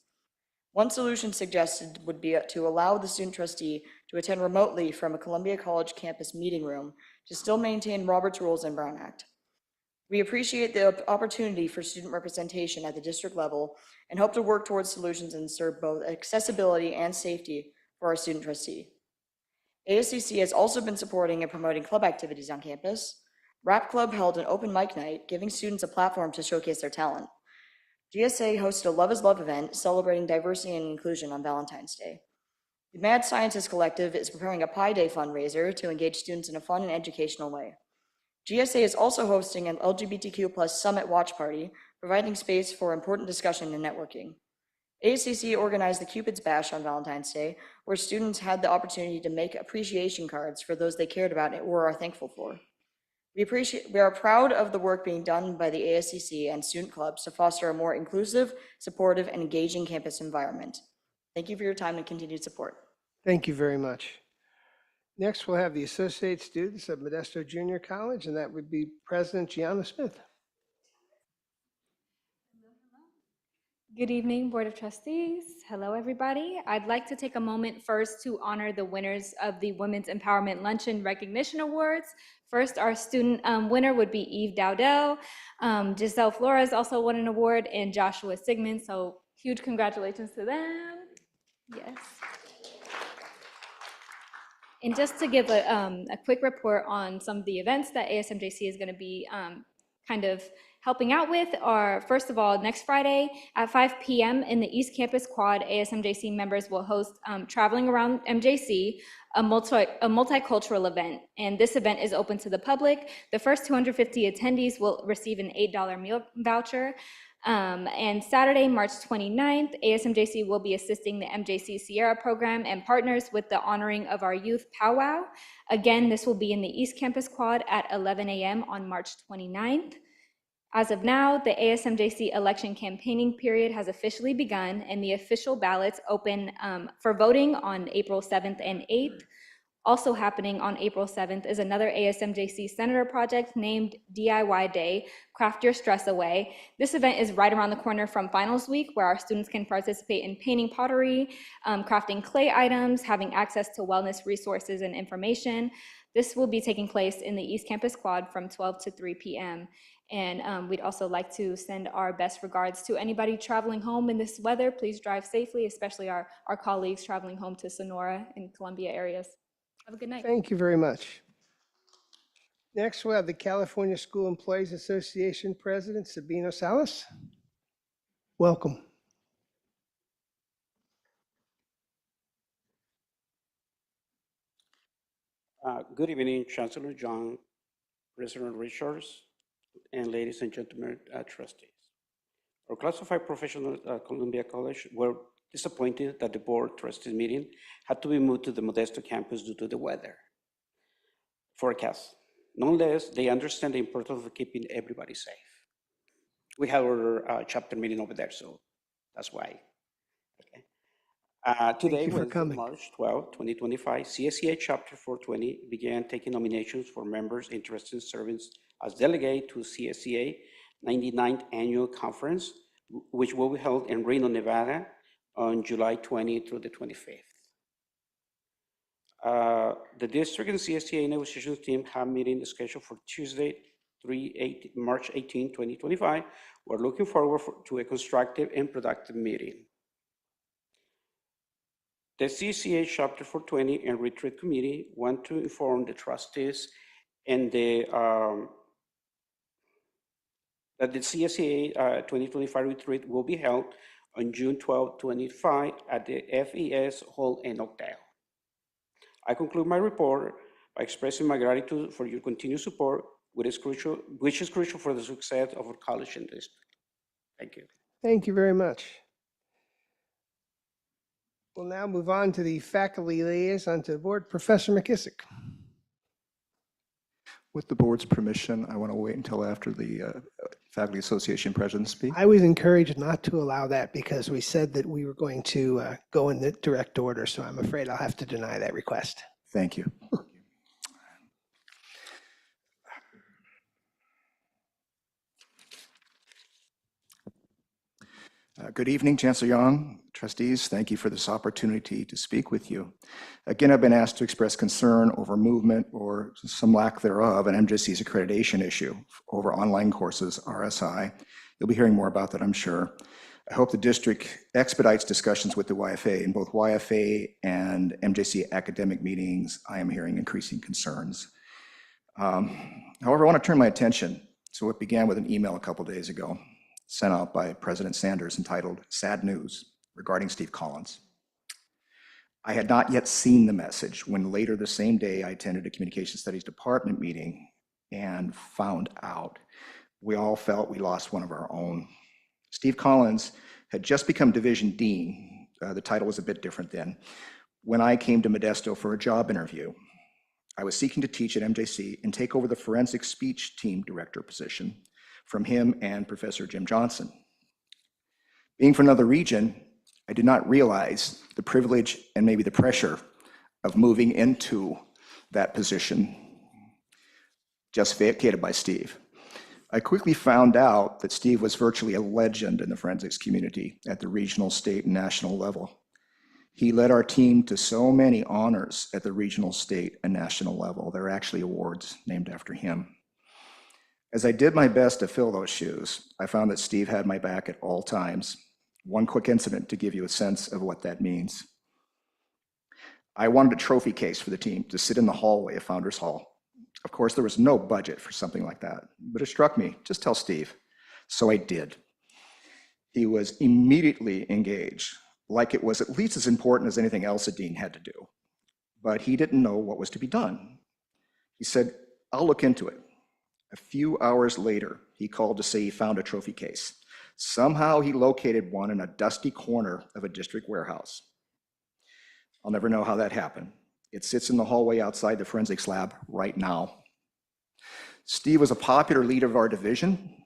One solution suggested would be to allow the student trustee to attend remotely from a Columbia College campus meeting room to still maintain Robert's Rules and Brown Act. We appreciate the opportunity for student representation at the district level and hope to work towards solutions and serve both accessibility and safety for our student trustee. ASCC has also been supporting and promoting club activities on campus. Rap Club held an open mic night, giving students a platform to showcase their talent. GSA hosted a Love is Love event celebrating diversity and inclusion on Valentine's Day. The Mad Scientist Collective is preparing a Pi Day fundraiser to engage students in a fun and educational way. GSA is also hosting an LGBTQ+ Summit Watch Party, providing space for important discussion and networking. ASCC organized the Cupid's Bash on Valentine's Day, where students had the opportunity to make appreciation cards for those they cared about or are thankful for. We are proud of the work being done by the ASCC and student clubs to foster a more inclusive, supportive, and engaging campus environment. Thank you for your time and continued support. Thank you very much. Next, we'll have the Associate Students of Modesto Junior College, and that would be President Gianna Smith. Good evening, Board of Trustees. Hello, everybody. I'd like to take a moment first to honor the winners of the Women's Empowerment Luncheon Recognition Awards. First, our student winner would be Eve Dowdell. Giselle Flores also won an award, and Joshua Sigmund. So huge congratulations to them. Yes. And just to give a quick report on some of the events that ASMJC is going to be kind of helping out with are, first of all, next Friday at 5 p.m. in the East Campus Quad, ASMJC members will host Traveling Around MJC, a multicultural event. And this event is open to the public. The first 250 attendees will receive an $8 meal voucher. And Saturday, March 29th, ASMJC will be assisting the MJC Sierra program and partners with the honoring of our youth powwow. Again, this will be in the East Campus Quad at 11 a.m. on March 29th. As of now, the ASMJC election campaigning period has officially begun, and the official ballots open for voting on April 7th and 8th. Also happening on April 7th is another ASMJC Senator project named DIY Day, Craft Your Stress Away. This event is right around the corner from Finals Week, where our students can participate in painting pottery, crafting clay items, having access to wellness resources and information. This will be taking place in the East Campus Quad from 12 to 3 p.m. And we'd also like to send our best regards to anybody traveling home in this weather. Please drive safely, especially our colleagues traveling home to Sonora and Columbia areas. Have a good night. Thank you very much. Next, we'll have the California School Employees Association President, Sabino Salas. Welcome. Good evening, Chancellor Young, President Richards, and ladies and gentlemen, trustees. Our classified professionals at Columbia College were disappointed that the board trustees meeting had to be moved to the Modesto campus due to the weather forecast. Nonetheless, they understand the importance of keeping everybody safe. We have our chapter meeting over there, so that's why. Okay. Today, you for Wednesday, coming. March 12, 2025, CSEA Chapter 420 began taking nominations for members interested in serving as delegate to CSEA 99th Annual Conference, which will be held in Reno, Nevada on July 20 through the 25th. The district and CSEA negotiations team have meeting scheduled for Tuesday, March 18, 2025. We're looking forward to a constructive and productive meeting. The CSEA Chapter 420 and Retreat Committee want to inform the trustees and that the CSEA 2025 retreat will be held on June 12, 2025 at the FES Hall in Oakdale. I conclude my report by expressing my gratitude for your continued support, which is crucial for the success of our college and district. Thank you. Thank you very much. We'll now move on to the faculty liaison to the board. Professor McKissick. With the board's permission, I want to wait until after the Faculty Association president speaks. I was encouraged not to allow that because we said that we were going to go in the direct order, so I'm afraid I'll have to deny that request. Thank you. Good evening, Chancellor Young, trustees. Thank you for this opportunity to speak with you. Again, I've been asked to express concern over movement or some lack thereof in MJC's accreditation issue over online courses, RSI. You'll be hearing more about that, I'm sure. I hope the district expedites discussions with the YFA. In both YFA and MJC academic meetings, I am hearing increasing concerns. However, I want to turn my attention to what began with an email a couple days ago sent out by President Sanders entitled "Sad News" regarding Steve Collins. I had not yet seen the message when later the same day I attended a Communication Studies Department meeting and found out. We all felt we lost one of our own. Steve Collins had just become Division Dean. The title was a bit different then. When I came to Modesto for a job interview, I was seeking to teach at MJC and take over the Forensic Speech Team Director position from him and Professor Jim Johnson. Being from another region, I did not realize the privilege and maybe the pressure of moving into that position just vacated by Steve. I quickly found out that Steve was virtually a legend in the forensics community at the regional, state, and national level. He led our team to so many honors at the regional, state, and national level. There are actually awards named after him. As I did my best to fill those shoes, I found that Steve had my back at all times. One quick incident to give you a sense of what that means. I wanted a trophy case for the team to sit in the hallway of Founders Hall. Of course, there was no budget for something like that, but it struck me, just tell Steve. So I did. He was immediately engaged, like it was at least as important as anything else a dean had to do. But he didn't know what was to be done. He said, "I'll look into it." A few hours later, he called to say he found a trophy case. Somehow he located one in a dusty corner of a district warehouse. I'll never know how that happened. It sits in the hallway outside the forensics lab right now. Steve was a popular leader of our division.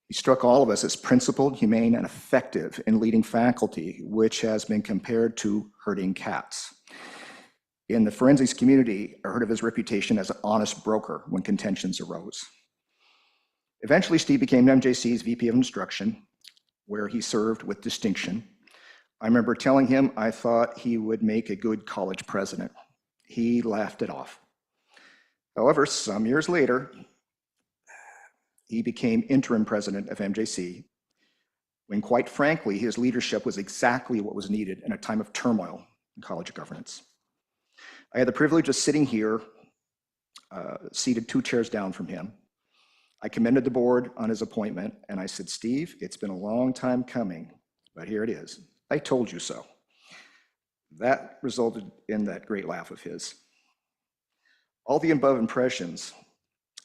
He struck all of us as principled, humane, and effective in leading faculty, which has been compared to herding cats. In the forensics community, I heard of his reputation as an honest broker when contentions arose. Eventually, Steve became MJC's VP of Instruction, where he served with distinction. I remember telling him I thought he would make a good college president. He laughed it off. However, some years later, he became interim president of MJC, when quite frankly, his leadership was exactly what was needed in a time of turmoil in college governance. I had the privilege of sitting here, seated 2 chairs down from him. I commended the board on his appointment, and I said, "Steve, it's been a long time coming, but here it is. I told you so." That resulted in that great laugh of his. All the above impressions,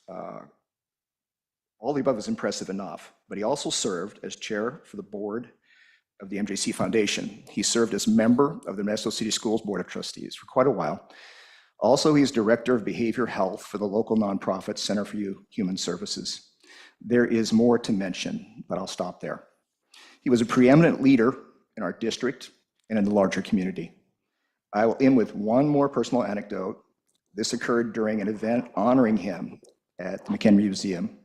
all the above is impressive enough, but he also served as chair for the board of the MJC Foundation. He served as member of the Modesto City Schools Board of Trustees for quite a while. Also, he's director of behavior health for the local nonprofit Center for Human Services. There is more to mention, but I'll stop there. He was a preeminent leader in our district, and in the larger community. I will end with one more personal anecdote. This occurred during an event honoring him at the McHenry Museum.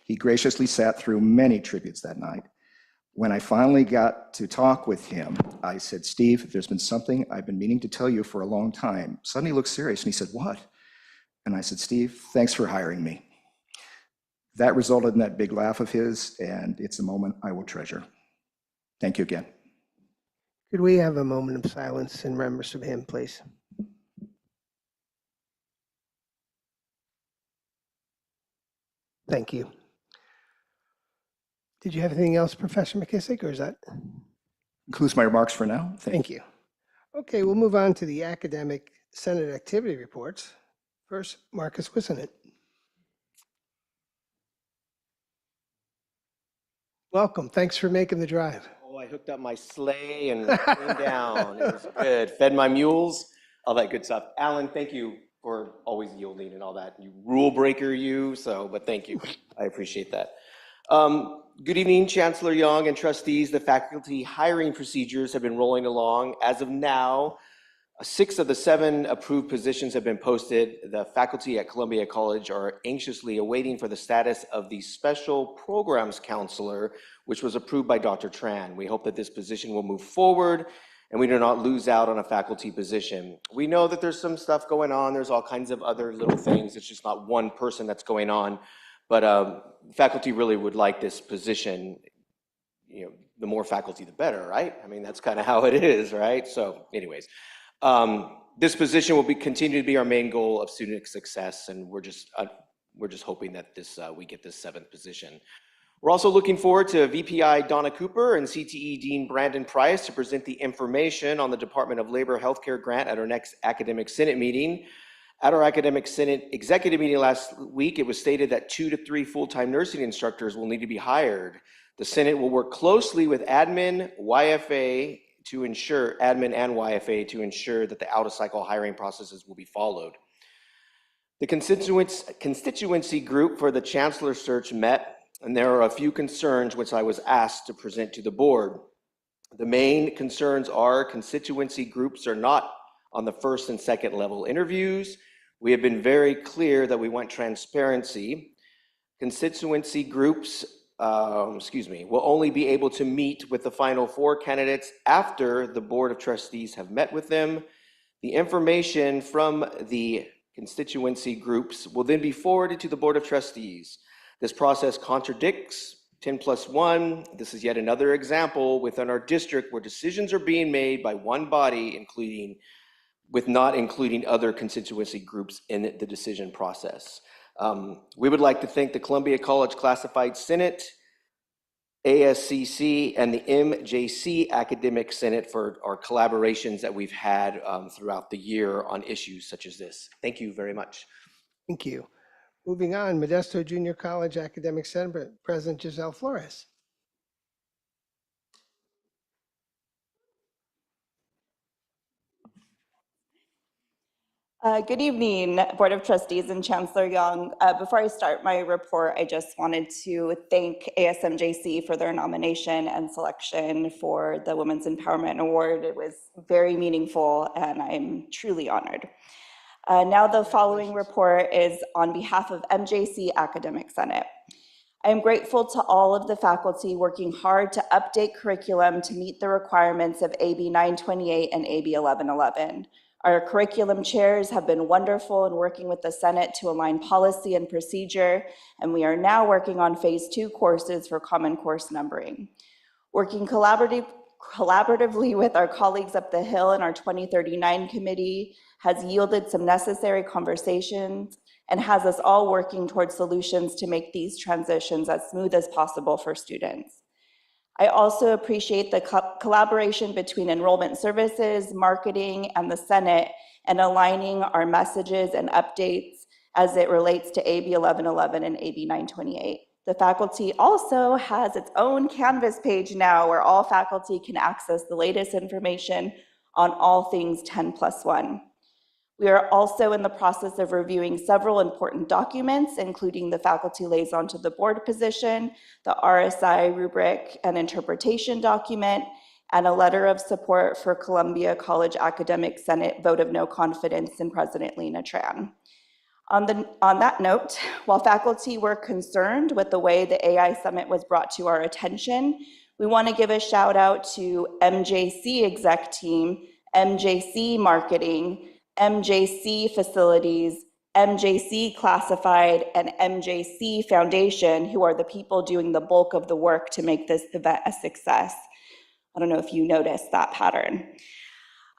He graciously sat through many tributes that night. When I finally got to talk with him, I said, "Steve, there's been something I've been meaning to tell you for a long time." Suddenly he looked serious and he said, "What?" And I said, "Steve, thanks for hiring me." That resulted in that big laugh of his, and it's a moment I will treasure. Thank you again. Could we have a moment of silence in remembrance of him, please? Thank you. Did you have anything else, Professor McKissick, or is that? Concludes my remarks for now. Thank you. Okay, we'll move on to the academic Senate activity reports. First, Marcus Wissenant. Welcome. Thanks for making the drive. Oh, I hooked up my sleigh and came down. It was good. Fed my mules, all that good stuff. Alan, thank you for always yielding and all that. You rule breaker, you. But thank you. I appreciate that. Good evening, Chancellor Young and trustees. The faculty hiring procedures have been rolling along. As of now, 6 of the 7 approved positions have been posted. The faculty at Columbia College are anxiously awaiting for the status of the special programs counselor, which was approved by Dr. Tran. We hope that this position will move forward and we do not lose out on a faculty position. We know that there's some stuff going on. There's all kinds of other little things. It's just not one person that's going on. But faculty really would like this position. You know, the more faculty, the better, right? I mean, that's kind of how it is, right? So anyways. This position will continue to be our main goal of student success, and we're just hoping that we get this 7th position. We're also looking forward to VPI Donna Cooper and CTE Dean Brandon Price to present the information on the Department of Labor Healthcare grant at our next Academic Senate meeting. At our Academic Senate executive meeting last week, it was stated that 2 to 3 full-time nursing instructors will need to be hired. The Senate will work closely with admin, YFA, to ensure admin and YFA to ensure that the out-of-cycle hiring processes will be followed. The constituency group for the chancellor search met, and there are a few concerns which I was asked to present to the board. The main concerns are constituency groups are not on the 1st and 2nd level interviews. We have been very clear that we want transparency. Constituency groups will only be able to meet with the final 4 candidates after the Board of Trustees have met with them. The information from the constituency groups will then be forwarded to the Board of Trustees. This process contradicts 10+1. This is yet another example within our district where decisions are being made by one body, not including other constituency groups in the decision process. We would like to thank the Columbia College Classified Senate, ASCC, and the MJC Academic Senate for our collaborations that we've had throughout the year on issues such as this. Thank you very much. Thank you. Moving on, Modesto Junior College Academic Senate President Giselle Flores. Good evening, Board of Trustees and Chancellor Young. Before I start my report, I just wanted to thank ASMJC for their nomination and selection for the Women's Empowerment Award. It was very meaningful, and I'm truly honored. Now the following report is on behalf of MJC Academic Senate. I am grateful to all of the faculty working hard to update curriculum to meet the requirements of AB 928 and AB 1111. Our curriculum chairs have been wonderful in working with the Senate to align policy and procedure, and we are now working on phase 2 courses for common course numbering. Working collaboratively with our colleagues up the Hill and our 2039 committee has yielded some necessary conversations and has us all working towards solutions to make these transitions as smooth as possible for students. I also appreciate the collaboration between enrollment services, marketing, and the Senate and aligning our messages and updates as it relates to AB 1111 and AB 928. The faculty also has its own Canvas page now where all faculty can access the latest information on all things 10+1. We are also in the process of reviewing several important documents, including the faculty liaison to the board position, the RSI rubric and interpretation document, and a letter of support for Columbia College Academic Senate vote of no confidence in President Lena Tran. On that note, while faculty were concerned with the way the AI Summit was brought to our attention, we want to give a shout out to MJC exec team, MJC marketing, MJC facilities, MJC classified, and MJC foundation, who are the people doing the bulk of the work to make this event a success. I don't know if you noticed that pattern.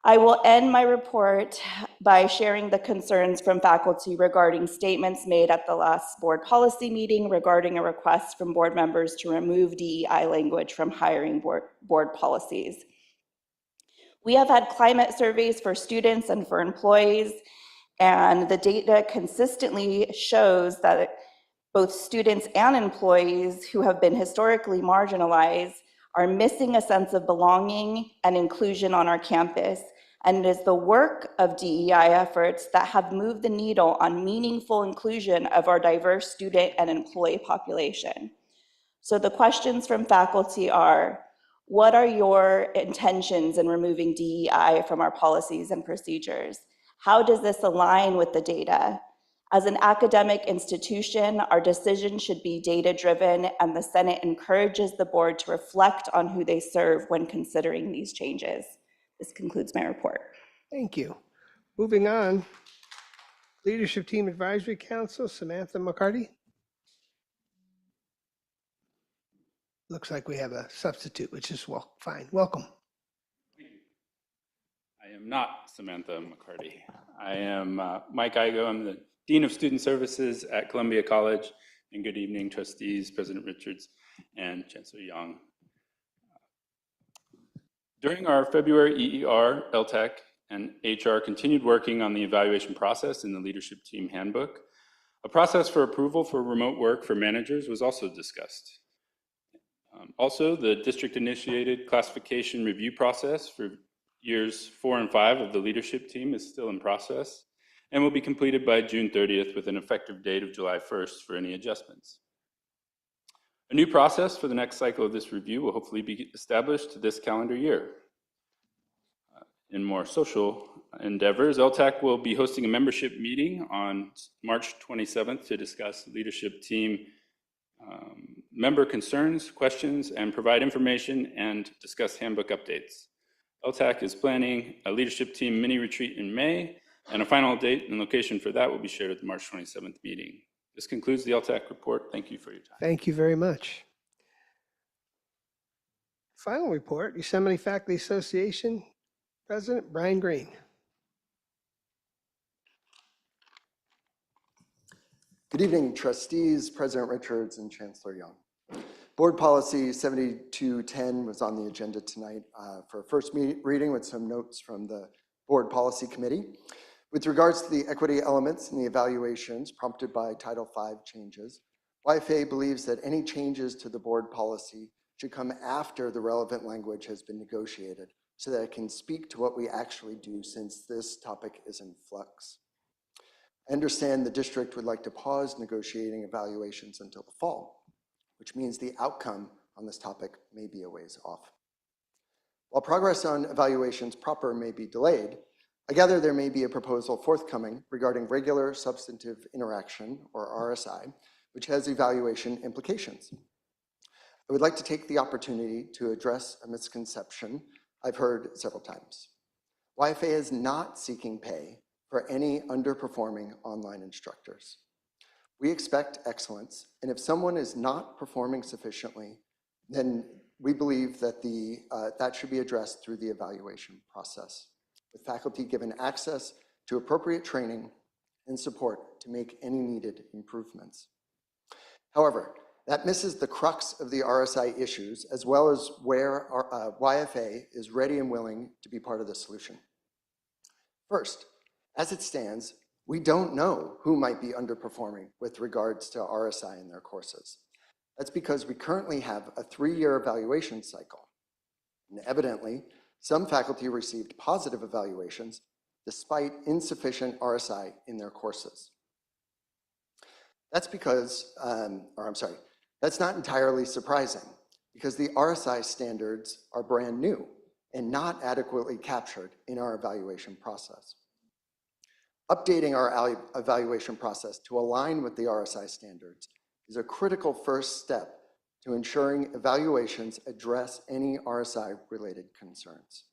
I will end my report by sharing the concerns from faculty regarding statements made at the last board policy meeting regarding a request from board members to remove DEI language from hiring board policies. We have had climate surveys for students and for employees, and the data consistently shows that both students and employees who have been historically marginalized are missing a sense of belonging and inclusion on our campus. And it is the work of DEI efforts that have moved the needle on meaningful inclusion of our diverse student and employee population. So the questions from faculty are, what are your intentions in removing DEI from our policies and procedures? How does this align with the data? As an academic institution, our decision should be data-driven, and the Senate encourages the board to reflect on who they serve when considering these changes. This concludes my report. Thank you. Moving on, Leadership Team Advisory Council, Samantha McCarty. Looks like we have a substitute, which is fine. Welcome. I am not Samantha McCarty. I am Mike Igo. I'm the Dean of Student Services at Columbia College. And good evening, trustees, President Richards, and Chancellor Young. During our February EER, LTAC, and HR continued working on the evaluation process in the Leadership Team Handbook. A process for approval for remote work for managers was also discussed. Also, the district-initiated classification review process for years 4 and 5 of the leadership team is still in process and will be completed by June 30th with an effective date of July 1st for any adjustments. A new process for the next cycle of this review will hopefully be established this calendar year. In more social endeavors, LTAC will be hosting a membership meeting on March 27th to discuss leadership team member concerns, questions, and provide information and discuss handbook updates. LTAC is planning a leadership team mini retreat in May, and a final date and location for that will be shared at the March 27th meeting. This concludes the LTAC report. Thank you for your time. Thank you very much. Final report, Yosemite Faculty Association President Brian Green. Good evening, trustees, President Richards, and Chancellor Young. Board Policy 7210 was on the agenda tonight for a first reading with some notes from the Board Policy Committee. With regards to the equity elements and the evaluations prompted by Title V changes, YFA believes that any changes to the board policy should come after the relevant language has been negotiated so that it can speak to what we actually do since this topic is in flux. I understand the district would like to pause negotiating evaluations until the fall, which means the outcome on this topic may be a ways off. While progress on evaluations proper may be delayed, I gather there may be a proposal forthcoming regarding regular substantive interaction, or RSI, which has evaluation implications. I would like to take the opportunity to address a misconception I've heard several times. YFA is not seeking pay for any underperforming online instructors. We expect excellence, and if someone is not performing sufficiently, then we believe that that should be addressed through the evaluation process, with faculty given access to appropriate training and support to make any needed improvements. However, that misses the crux of the RSI issues, as well as where our, YFA is ready and willing to be part of the solution. First, as it stands, we don't know who might be underperforming with regards to RSI in their courses. That's because we currently have a 3-year evaluation cycle. And evidently, some faculty received positive evaluations despite insufficient RSI in their courses. That's because, that's not entirely surprising because the RSI standards are brand new and not adequately captured in our evaluation process. Updating our evaluation process to align with the RSI standards is a critical first step to ensuring evaluations address any RSI-related concerns.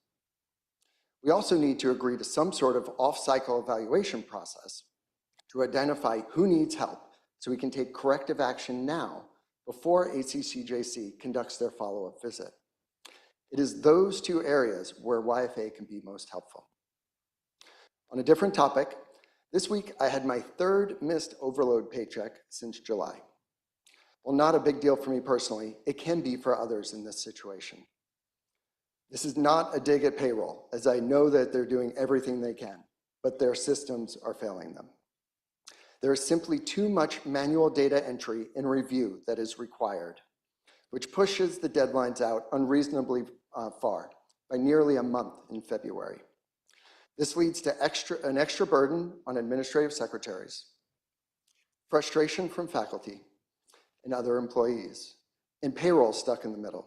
We also need to agree to some sort of off-cycle evaluation process to identify who needs help so we can take corrective action now before ACCJC conducts their follow-up visit. It is those two areas where YFA can be most helpful. On a different topic, this week I had my third missed overload paycheck since July. While not a big deal for me personally, it can be for others in this situation. This is not a dig at payroll, as I know that they're doing everything they can, but their systems are failing them. There is simply too much manual data entry and review that is required, which pushes the deadlines out unreasonably far, by nearly a month in February. This leads to an extra burden on administrative secretaries, frustration from faculty and other employees, and payroll stuck in the middle.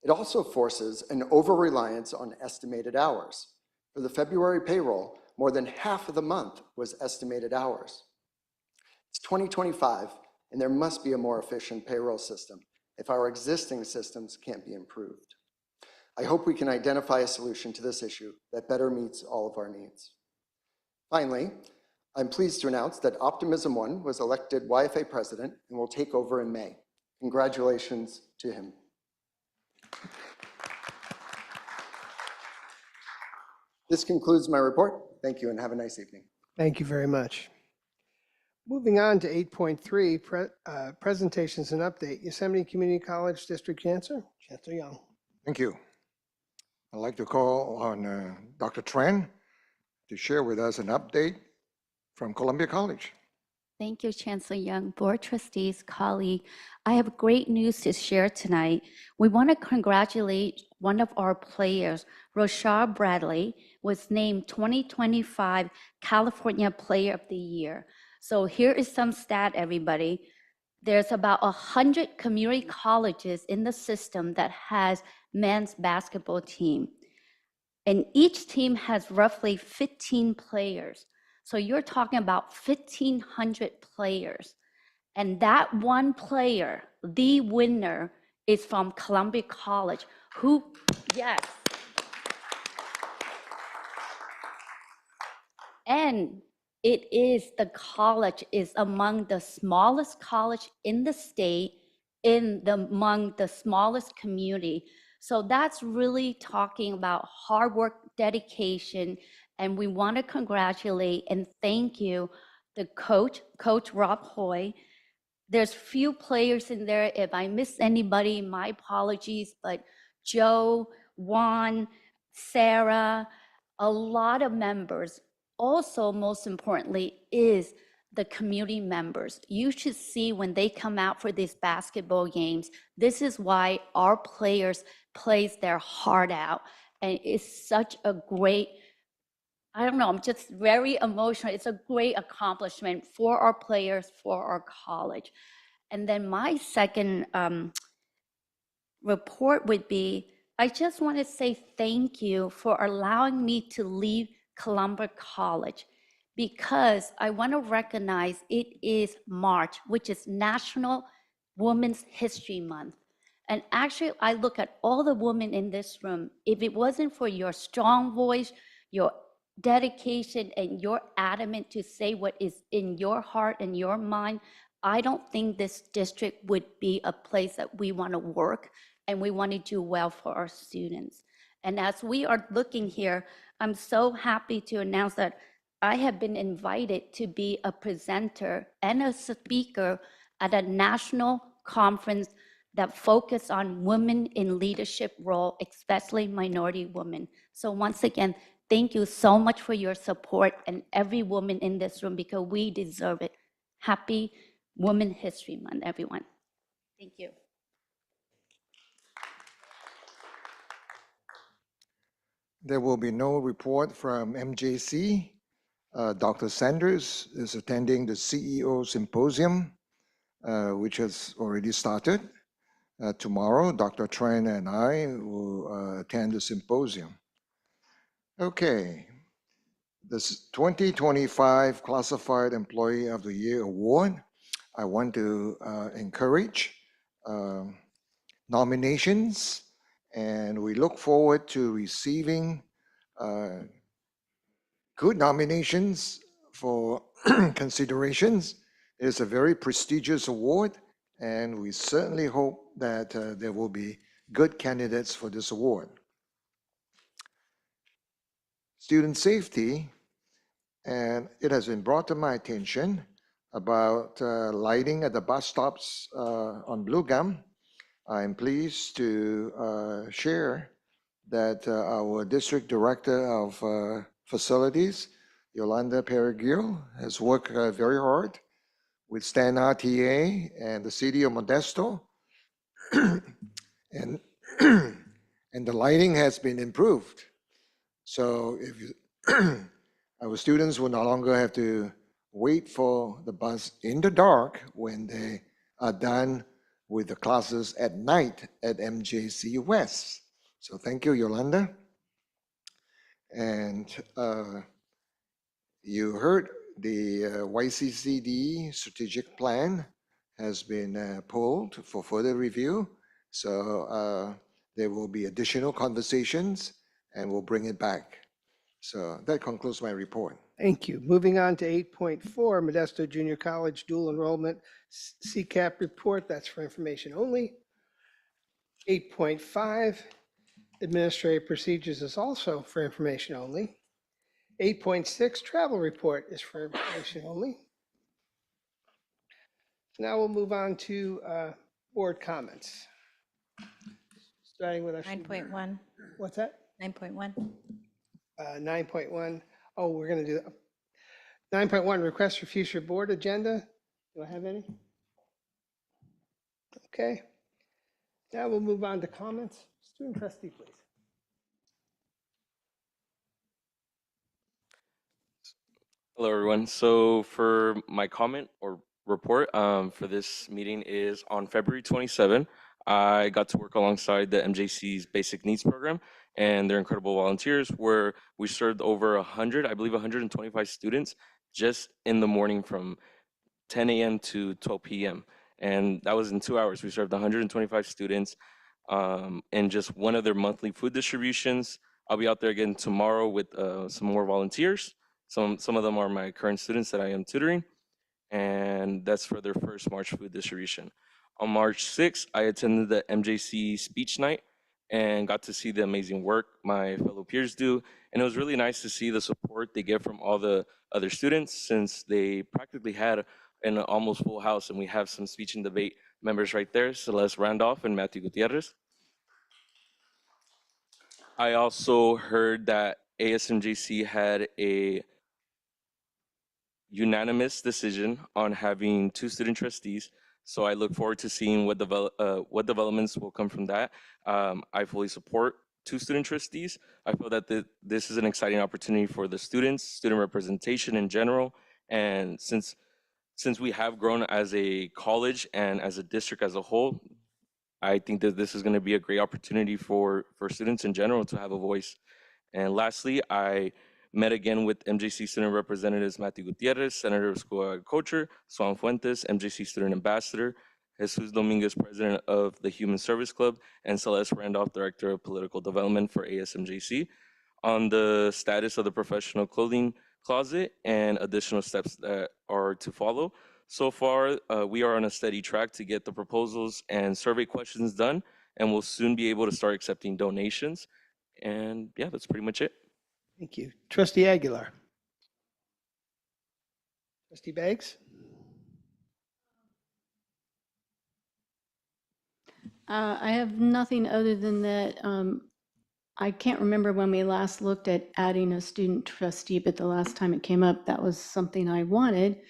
It also forces an over-reliance on estimated hours. For the February payroll, more than half of the month was estimated hours. It's 2025, and there must be a more efficient payroll system if our existing systems can't be improved. I hope we can identify a solution to this issue that better meets all of our needs. Finally, I'm pleased to announce that Optimism One was elected YFA president and will take over in May. Congratulations to him. This concludes my report. Thank you and have a nice evening. Thank you very much. Moving on to 8.3, presentations and update. Yosemite Community College District Chancellor Young. Thank you. I'd like to call on Dr. Tran to share with us an update from Columbia College. Thank you, Chancellor Young, Board Trustees, colleague. I have great news to share tonight. We want to congratulate one of our players, Roshar Bradley, was named 2025 California Player of the Year. So here is some stat, everybody. There's about 100 community colleges in the system that has men's basketball team. And each team has roughly 15 players. So you're talking about 1,500 players. And that one player, the winner, is from Columbia College, who, yes. And it is, the college is among the smallest college in the state, among the smallest community. So that's really talking about hard work, dedication, and we want to congratulate and thank you, the coach, Coach Rob Hoy. There's few players in there. If I miss anybody, my apologies, but Joe, Juan, Sarah, a lot of members. Also, most importantly, is the community members. You should see when they come out for these basketball games, this is why our players plays their heart out. And it's such a great, I don't know, I'm just very emotional. It's a great accomplishment for our players, for our college. And then my second report would be, I just want to say thank you for allowing me to leave Columbia College, because I want to recognize it is March, which is National Women's History Month. And actually, I look at all the women in this room. If it wasn't for your strong voice, your dedication, and your adamant to say what is in your heart and your mind, I don't think this district would be a place that we want to work and we want to do well for our students. And as we are looking here, I'm so happy to announce that I have been invited to be a presenter and a speaker at a national conference that focus on women in leadership role, especially minority women. So once again, thank you so much for your support and every woman in this room, because we deserve it. Happy Women's History Month, everyone. Thank you. There will be no report from MJC. Dr. Sanders is attending the CEO Symposium, which has already started. Tomorrow, Dr. Tran and I will attend the symposium. Okay, this 2025 Classified Employee of the Year Award, I want to encourage nominations, and we look forward to receiving good nominations for considerations. It's a very prestigious award, and we certainly hope that there will be good candidates for this award. Student safety, and it has been brought to my attention about lighting at the bus stops on Blue Gum. I'm pleased to share that our District Director of Facilities, Yolanda Perigil, has worked very hard with Stan RTA and the City of Modesto, and the lighting has been improved. So if our students will no longer have to wait for the bus in the dark when they are done with the classes at night at MJC West. So thank you, Yolanda. And you heard the YCCD strategic plan has been pulled for further review. So there will be additional conversations and we'll bring it back. So that concludes my report. Thank you. Moving on to 8.4, Modesto Junior College dual enrollment CCAP report. That's for information only. 8.5, administrative procedures is also for information only. 8.6, travel report is for information only. Now we'll move on to board comments. Starting with our 9.1. What's that? 9.1. 9.1. Oh, we're going to do 9.1, request for future board agenda. Do I have any? Okay. Now we'll move on to comments. Student trustee, please. Hello, everyone. So for my comment or report for this meeting is on February 27. I got to work alongside the MJC's Basic Needs Program and their incredible volunteers where we served over 100, I believe 125 students just in the morning from 10 a.m. to 12 p.m. And that was in 2 hours. We served 125 students in just one of their monthly food distributions. I'll be out there again tomorrow with some more volunteers. Some of them are my current students that I am tutoring, and that's for their first March food distribution. On March 6th, I attended the MJC speech night and got to see the amazing work my fellow peers do. And it was really nice to see the support they get from all the other students since they practically had an almost full house. And we have some speech and debate members right there, Celeste Randolph and Matthew Gutierrez. I also heard that ASMJC had a unanimous decision on having 2 student trustees. So I look forward to seeing what developments will come from that. I fully support 2 student trustees. I feel that this is an exciting opportunity for the students, student representation in general. And since we have grown as a college and as a district as a whole, I think that this is going to be a great opportunity for students in general to have a voice. And lastly, I met again with MJC student representatives Matthew Gutierrez, Senator of School of Agriculture, Swan Fuentes, MJC student ambassador, Jesus Dominguez, president of the Human Service Club, and Celeste Randolph, director of political development for ASMJC, on the status of the professional clothing closet and additional steps that are to follow. So far, we are on a steady track to get the proposals and survey questions done, and we'll soon be able to start accepting donations. And yeah, that's pretty much it. Thank you. Trustee Aguilar. Trustee Beggs? I have nothing other than that. I can't remember when we last looked at adding a student trustee, but the last time it came up, that was something I wanted,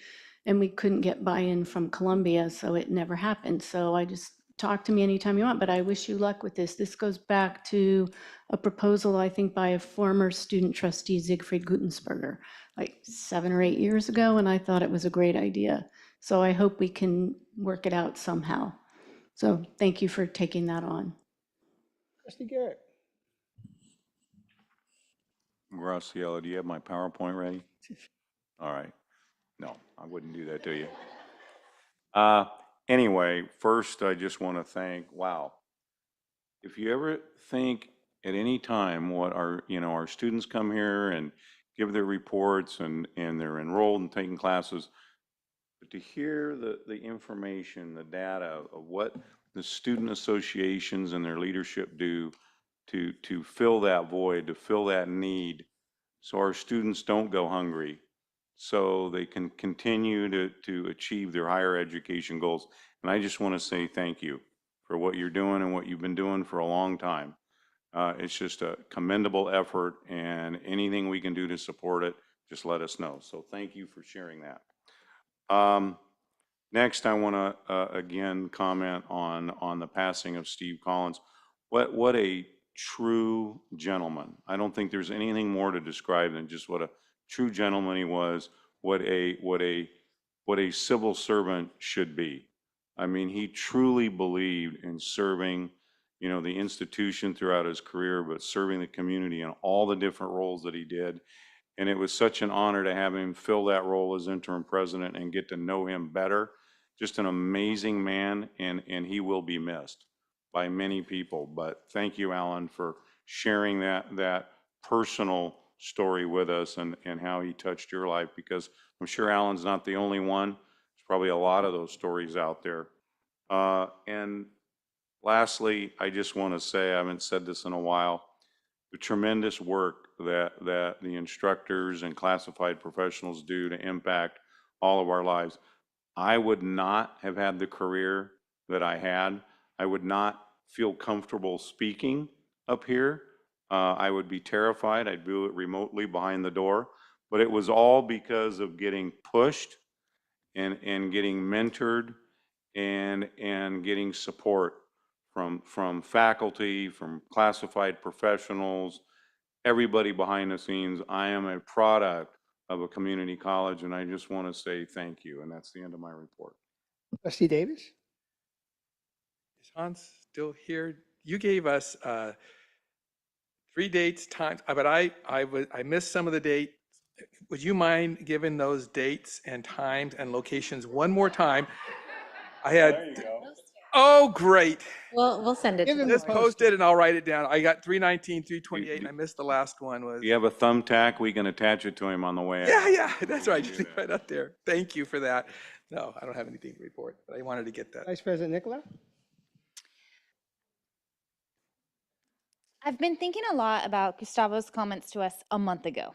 and we couldn't get buy-in from Columbia, so it never happened. So I just talk to me anytime you want, but I wish you luck with this. This goes back to a proposal, I think, by a former student trustee, Siegfried Gutensberger, like 7 or 8 years ago, and I thought it was a great idea. So I hope we can work it out somehow. So thank you for taking that on. Trustee Garrett. Graciela, do you have my PowerPoint ready? All right. No, I wouldn't do that to you. Anyway, first, I just want to thank, wow. If you ever think at any time what our students come here and give their reports and they're enrolled and taking classes, but to hear the information, the data of what the student associations and their leadership do to fill that void, to fill that need, so our students don't go hungry, so they can continue to achieve their higher education goals. And I just want to say thank you for what you're doing and what you've been doing for a long time. It's just a commendable effort, and anything we can do to support it, just let us know. So thank you for sharing that. Next, I want to again comment on the passing of Steve Collins. What a true gentleman. I don't think there's anything more to describe than just what a true gentleman he was, what a civil servant should be. I mean, he truly believed in serving, the institution throughout his career, but serving the community in all the different roles that he did. And it was such an honor to have him fill that role as interim president and get to know him better. Just an amazing man, and he will be missed by many people. But thank you, Alan, for sharing that personal story with us and how he touched your life, because I'm sure Alan's not the only one. There's probably a lot of those stories out there. And lastly, I just want to say, I haven't said this in a while, the tremendous work that the instructors and classified professionals do to impact all of our lives. I would not have had the career that I had. I would not feel comfortable speaking up here. I would be terrified. I'd do it remotely behind the door. But it was all because of getting pushed and getting mentored and getting support from faculty, from classified professionals, everybody behind the scenes. I am a product of a community college, and I just want to say thank you. And that's the end of my report. Trustee Davis? Is Hans still here? You gave us 3 dates, times, but I missed some of the dates. Would you mind giving those dates and times and locations one more time? There you go. Oh, great. We'll send it to the Just board. post it and I'll write it down. I got 319, 328, and I missed the last one was. You have a thumbtack, we can attach it to him on the way out. Yeah, that's right. Just right up there. Thank you for that. No, I don't have anything to report, but I wanted to get that. Vice President Nicola? I've been thinking a lot about Gustavo's comments to us a month ago.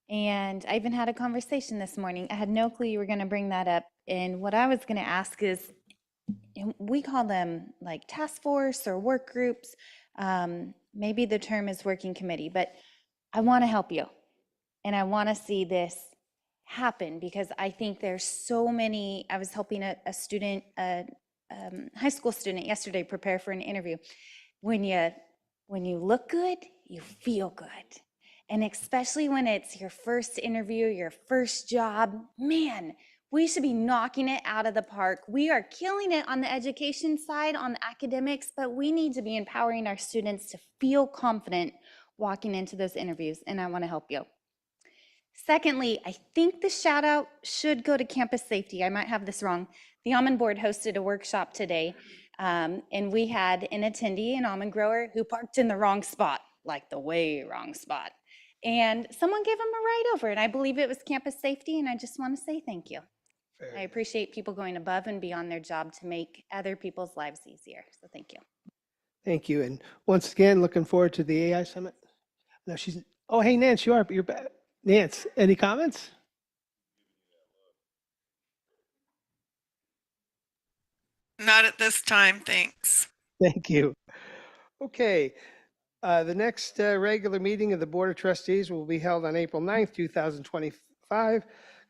And I even had a conversation this morning. I had no clue you were going to bring that up. And what I was going to ask is, we call them like task force or work groups. Maybe the term is working committee, but I want to help you. And I want to see this happen, because I think there's so many. I was helping a student, a high school student yesterday prepare for an interview. When you look good, you feel good. And especially when it's your first interview, your first job, man, we should be knocking it out of the park. We are killing it on the education side, on the academics, but we need to be empowering our students to feel confident walking into those interviews, and I want to help you. Secondly, I think the shout out should go to campus safety. I might have this wrong. The almond board hosted a workshop today, and we had an attendee, an almond grower, who parked in the wrong spot, like the way wrong spot. And someone gave him a ride over, and I believe it was campus safety, and I just want to say thank you. I appreciate people going above and beyond their job to make other people's lives easier, so thank you. Thank you. And once again, looking forward to the AI Summit. No, oh, hey, Nance, you're back. Nance, any comments? Not at this time, thanks. Thank you. Okay, the next regular meeting of the Board of Trustees will be held on April 9th, 2025.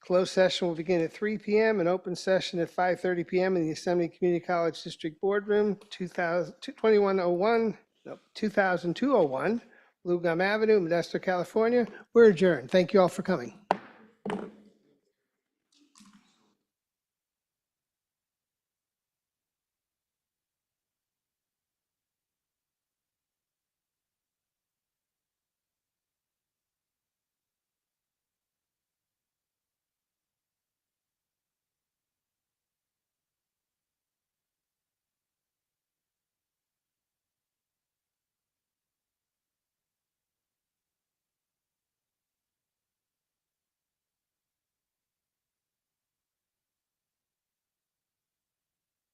Closed session will begin at 3 p.m. and open session at 5:30 p.m. in the Assembly Community College District Boardroom, 2201 Blue Gum Avenue, Modesto, California. We're adjourned. Thank you all for coming.